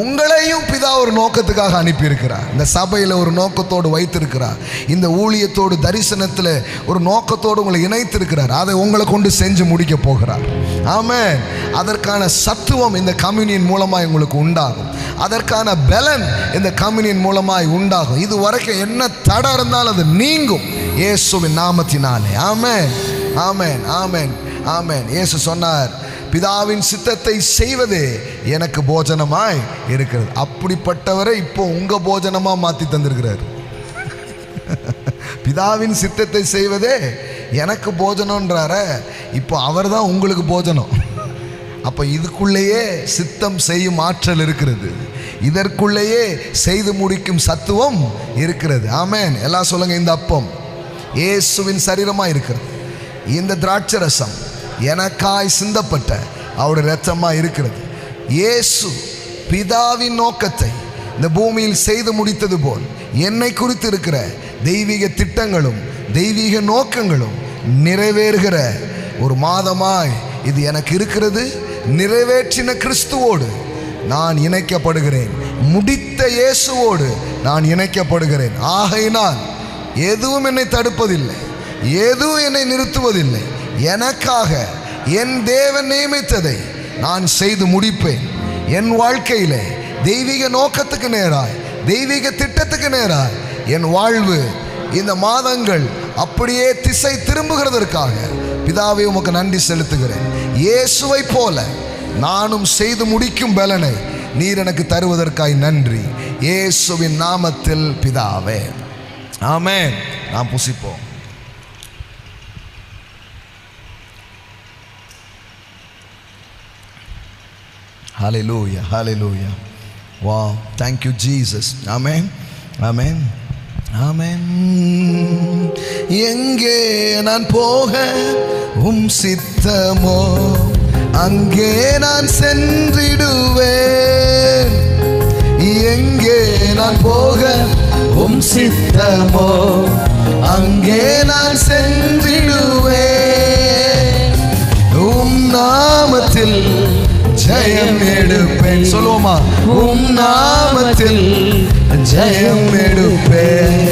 உங்களையும் பிதா ஒரு நோக்கத்துக்காக அனுப்பியிருக்கிறார். இந்த சபையில் ஒரு நோக்கத்தோடு வைத்திருக்கிறார். இந்த ஊழியத்தோடு தரிசனத்தில் ஒரு நோக்கத்தோடு உங்களை இணைத்திருக்கிறார். அதை உங்களை கொண்டு செஞ்சு முடிக்க போகிறார். ஆமென். அதற்கான சத்துவம் இந்த கம்யூனியன் மூலமாய் உங்களுக்கு உண்டாகும். அதற்கான பலன் இந்த கம்யூனியன் மூலமாய் உண்டாகும். இது வரைக்கும் என்ன தடை இருந்தாலும் அது நீங்கும் இயேசுவின் நாமத்தினாலே. ஆமென், ஆமென், ஆமென், ஆமென். இயேசு சொன்னார், பிதாவின் சித்தத்தை செய்வதே எனக்கு போஜனமாய் இருக்கிறது. அப்படிப்பட்டவரை இப்போ உங்க போஜனமா மாற்றி தந்திருக்கிறார். பிதாவின் சித்தத்தை செய்வதே எனக்கு போஜனம்ன்றார, இப்போ அவர் தான் உங்களுக்கு போஜனம். அப்போ இதுக்குள்ளேயே சித்தம் செய்யும் ஆற்றல் இருக்கிறது. இதற்குள்ளேயே செய்து முடிக்கும் சத்துவம் இருக்கிறது. ஆமென். எல்லாம் சொல்லுங்க, இந்த அப்பம் இயேசுவின் சரீரமாக இருக்கிறது. இந்த திராட்சை ரசம் எனக்காய் சிந்தப்பட்ட அவருடைய இரத்தமாக இருக்கிறது. இயேசு பிதாவின் நோக்கத்தை இந்த பூமியில் செய்து முடித்தது போல் என்னை குறித்து இருக்கிற தெய்வீக திட்டங்களும் தெய்வீக நோக்கங்களும் நிறைவேறுகிற ஒரு மாதமாய் இது எனக்கு இருக்கிறது. நிறைவேற்றின கிறிஸ்துவோடு நான் இணைக்கப்படுகிறேன். முடித்த இயேசுவோடு நான் இணைக்கப்படுகிறேன். ஆகையினால் எதுவும் என்னை தடுப்பதில்லை, எதுவும் என்னை நிறுத்துவதில்லை. எனக்காக என் தேவன் நியமித்ததை நான் செய்து முடிப்பேன். என் வாழ்க்கையிலே தெய்வீக நோக்கத்துக்கு நேராய், தெய்வீக திட்டத்துக்கு நேராய் என் வாழ்வு இந்த மாதங்கள் அப்படியே திசை திரும்புகிறதற்காக பிதாவே உமக்கு நன்றி செலுத்துகிறேன். இயேசுவை போல நானும் செய்து முடிக்கும் பலனை நீர் எனக்கு தருவதற்காய் நன்றி. இயேசுவின் நாமத்தில் பிதாவே, ஆமென். நாம் புசிப்போம். Hallelujah, hallelujah. Wow, thank you Jesus. Amen, amen, amen. எங்கே நான் போக உம் சித்தமோ அங்கே நான் சென்றிடுவேன். எங்கே நான் போக உம் சித்தமோ அங்கே நான் சென்றிடுவேன். உம் நாமத்தில் ஜெயம் எடுப்பேன். சொல்லுவோமா? உம் நாமத்தில் ஜெயம் எடுப்பேன்.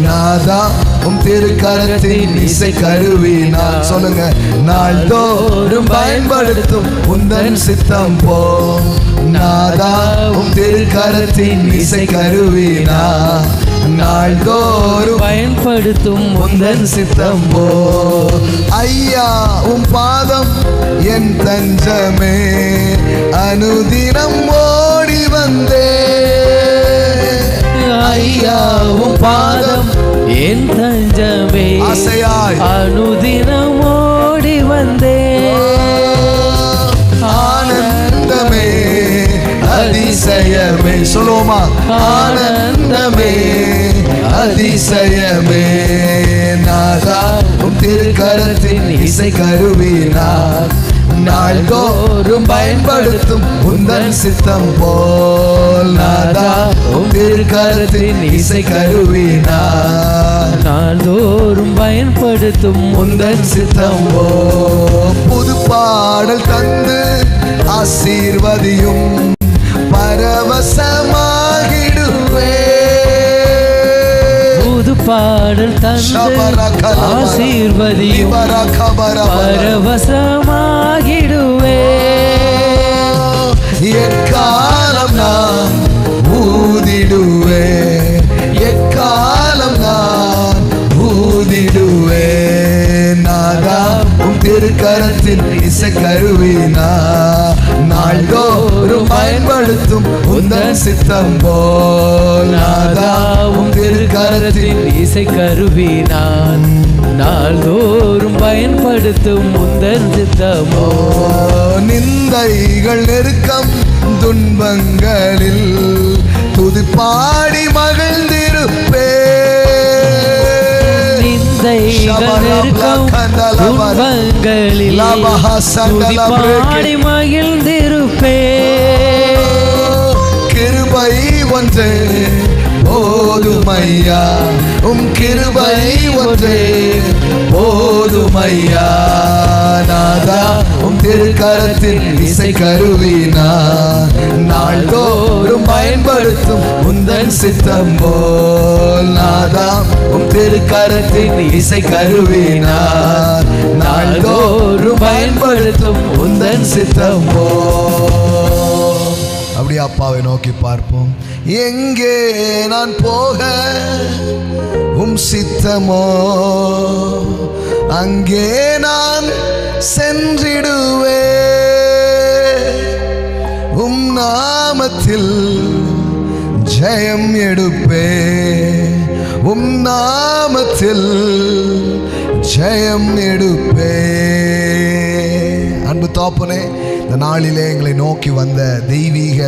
நாதா உம் திருக்கரத்தின் இசை கருவினால் சொல்லுங்க. நாள்தோறும் பயன்படுத்தும் உந்தன் சித்தம் போ. நாதா உம் திருக்கரத்தின் இசை கருவினால் நாள்தோறும் பயன்படுத்தும் உந்தன் சித்தம் போ. ஐயா உம் பாதம் என் தஞ்சமே, அனுதினம் ஓடி வந்தே. ஐயா உம் பாதம் என் தஞ்சமே, ஆசையாய் அனுதினம் ஓடி வந்தே. ஆனந்தமே அதிசயமே. சொல்லுவோமா? ஆனந்தமே அதிசயமே. நாதா உம் திருக்கரத்தின் இசை கருவினால் நாள்தோறும் பயன்படுத்தும் உந்தன் சித்தம் போல். நாதா உம் திருக்கரத்தின் இசை கருவினால் நாள்தோறும் பயன்படுத்தும் உந்தன் சித்தம் போல். புது பாடல் தந்து ஆசீர்வதியும், பரவசமாகிடுவே. புது பாடல் தந்து ஆசீர்வதியும், பரவசமாகிடுவே. எக்காலம் நான் ஊதிடுவே, எக்காலம் நான் ஊதிடுவே. நாதா உம் திருக்கரத்தின் இசை கருவினா நாள்தோறும் பயன்படுத்தும் உந்தன் சித்தம் போல். நாதா உம் திருக்கரத்தின் இசை கருவினான் நாள்தோறும் பயன்படுத்தும் உந்தன் சித்தமோ. நிந்தைகள் நெருக்கம் துன்பங்களில் துதிப்பாடி மகிழ்ந்திருப்பே. நிந்தைகள் நெருக்கம் துன்பங்களில் துதிப்பாடி மகிழ்ந்திருப்பே. கிருபை ஒன்றே போதுமையா, உம் கிருபை ஒன்றே போதுமையா. நாதா உம் திருக்கரத்தின் இசை கருவினா நாள்தோறும் பயன்படுத்தும் உந்தன் சித்தம் போல். நாதா உம் திருக்கரத்தின் இசை கருவினா நாள்தோறும் பயன்படுத்தும் உந்தன் சித்தம் போல். அப்படியே அப்பாவை நோக்கி பார்ப்போம். எங்கே நான் போக உம் சித்தமோ, அங்கே நான் சென்றிடுவே. உம் நாமத்தில் ஜெயம் எடுப்பே, உம் நாமத்தில் ஜெயம் எடுப்பே. அன்பு தகப்பனே, இந்த நாளிலே எங்களை நோக்கி வந்த தெய்வீக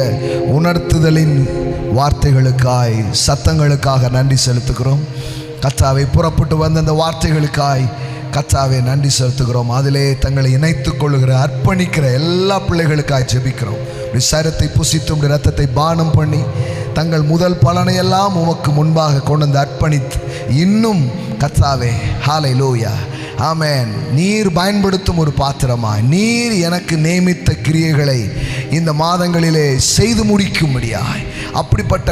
உணர்த்துதலின் வார்த்தைகளுக்காய் சத்தங்களுக்காக நன்றி செலுத்துகிறோம். கர்த்தாவே, புறப்பட்டு வந்த அந்த வார்த்தைகளுக்காய் கர்த்தாவே நன்றி செலுத்துகிறோம். அதிலே தங்களை இணைத்துக் கொள்ளுகிற அர்ப்பணிக்கிற எல்லா பிள்ளைகளுக்காய் ஜெபிக்கிறோம். சரத்தை புசித்து இரத்தத்தை பானம் பண்ணி தங்கள் முதல் பலனை எல்லாம் உமக்கு முன்பாக கொண்டு வந்து அர்ப்பணித்து இன்னும் கர்த்தாவே ஹல்லேலூயா ஆமென் நீர் பயன்படுத்தும் ஒரு பாத்திரமாய் நீர் எனக்கு நியமித்த கிரியைகளை இந்த மாதங்களிலே செய்து முடிக்கும்படியாய் அப்படிப்பட்ட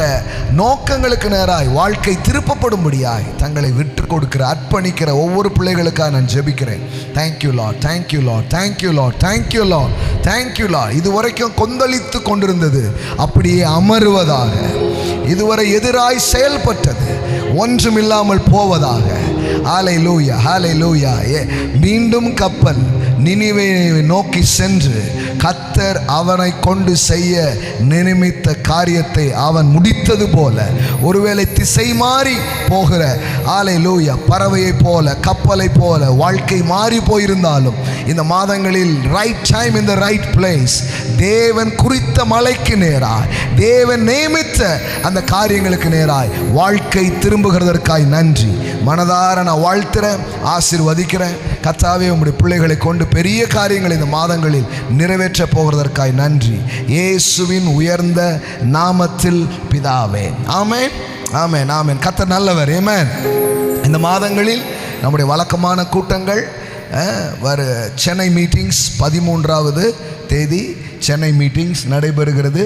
நோக்கங்களுக்கு நேராய் வாழ்க்கை திருப்பப்படும்படியாய் தங்களை விட்டு கொடுக்கிற அர்ப்பணிக்கிற ஒவ்வொரு பிள்ளைகளுக்காக நான் ஜெபிக்கிறேன். Thank you Lord, thank you Lord, thank you Lord, thank you Lord, thank you Lord. இதுவரைக்கும் கொந்தளித்து கொண்டிருந்தது அப்படியே அமருவதாக, இதுவரை எதிராய் செயல்பட்டது ஒன்றுமில்லாமல் போவதாக. ஹல்லேலூயா, ஹல்லேலூயா. மீண்டும் கப்பல் நினிவேவை நோக்கி சென்று கர்த்தர் அவனை கொண்டு செய்ய நியமித்த காரியத்தை அவன் முடித்தது போல ஒருவேளை திசை மாறி போகிற ஹல்லேலூயா பறவையை போல கப்பலை போல வாழ்க்கை மாறி போயிருந்தாலும் இந்த மாதங்களில் right time in the right place, தேவன் குறித்த மலைக்கு நேராய் தேவன் நியமித்த அந்த காரியங்களுக்கு நேராய் வாழ்க்கை திரும்புகிறதற்காய் நன்றி. மனதார நான் வாழ்த்துறேன், ஆசீர்வதிக்கிறேன். கர்த்தாவே, உம்முடைய பிள்ளைகளை கொண்டு பெரிய காரியங்களை இந்த மாதங்களில் நிறைவேற்ற போகிறதற்காய் நன்றி. இயேசுவின் உயர்ந்த நாமத்தில் பிதாவே, ஆமென், ஆமென், ஆமென். கர்த்தர் நல்லவர், ஆமென். இந்த மாதங்களில் நம்முடைய வழக்கமான கூட்டங்கள் சென்னை மீட்டிங்ஸ் 13வது தேதி சென்னை மீட்டிங்ஸ் நடைபெறுகிறது,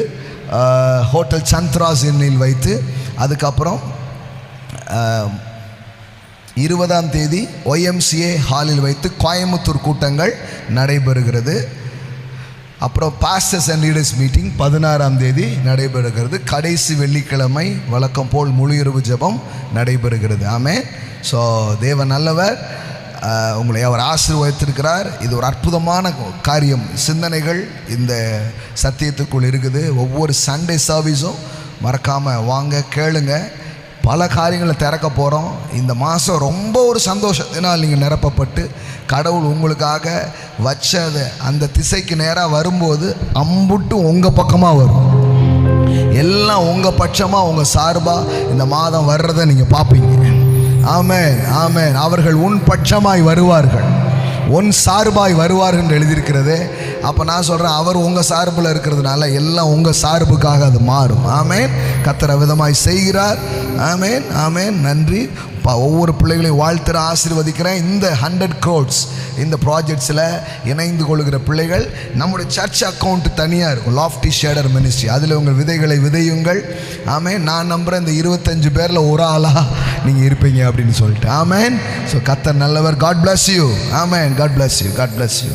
ஹோட்டல் சந்திராஸ் இன்னில் வைத்து. அதுக்கப்புறம் 20ஆம் தேதி YMCA ஹாலில் வைத்து கோயம்புத்தூர் கூட்டங்கள் நடைபெறுகிறது. அப்புறம் பாஸ்டர்ஸ் அண்ட் லீடர்ஸ் மீட்டிங் 16ஆம் தேதி நடைபெறுகிறது. கடைசி வெள்ளிக்கிழமை வழக்கம் போல் முழு இரவு ஜெபம் நடைபெறுகிறது. ஆமென். ஸோ தேவன் நல்லவர், உங்களை அவர் ஆசீர்வதித்திருக்கிறார். இது ஒரு அற்புதமான காரியம். சிந்தனைகள் இந்த சத்தியத்துக்குள் இருக்குது. ஒவ்வொரு சண்டே சர்வீஸும் மறக்காமல் வாங்க, கேளுங்க. பல காரியங்களை திறக்க போகிறோம். இந்த மாதம் ரொம்ப ஒரு சந்தோஷத்தினால் நீங்கள் நிரப்பப்பட்டு கடவுள் உங்களுக்காக வச்சதை அந்த திசைக்கு நேராக வரும்போது அம்புட்டு உங்கள் பக்கமாக வரும். எல்லாம் உங்கள் பட்சமாக உங்கள் சார்பாக இந்த மாதம் வர்றதை நீங்கள் பார்ப்பீங்க. ஆமென், ஆமென். அவர்கள் உன் பட்சமாய் வருவார்கள், உன் சார்பாய் வருவார்கள் என்று எழுதியிருக்கிறது. அப்போ நான் சொல்கிறேன், அவர் உங்கள் சார்பில் இருக்கிறதுனால எல்லாம் உங்கள் சார்புக்காக அது மாறும். ஆமென். கர்த்தர் விதமாய் செய்கிறார். ஆமென், ஆமென். நன்றி. ஒவ்வொரு பிள்ளைகளையும் வாழ்த்துற ஆசீர்வதிக்கிறேன். இந்த 100 crores இந்த ப்ராஜெக்ட்ஸில் இணைந்து கொள்கிற பிள்ளைகள், நம்முடைய சர்ச் அக்கௌண்ட் தனியாக இருக்கும், லாஃப்டி ஷேடர் மினிஸ்ட்ரி. அதில் உங்கள் விதைகளை விதையுங்கள். ஆமென். நான் நம்புகிறேன் இந்த 25 பேரில் ஒரு ஆளாக நீங்கள் இருப்பீங்க அப்படின்னு சொல்லிட்டு. ஆமென். ஸோ கர்த்தர் நல்லவர். God bless you. Amen. God bless you. God bless you.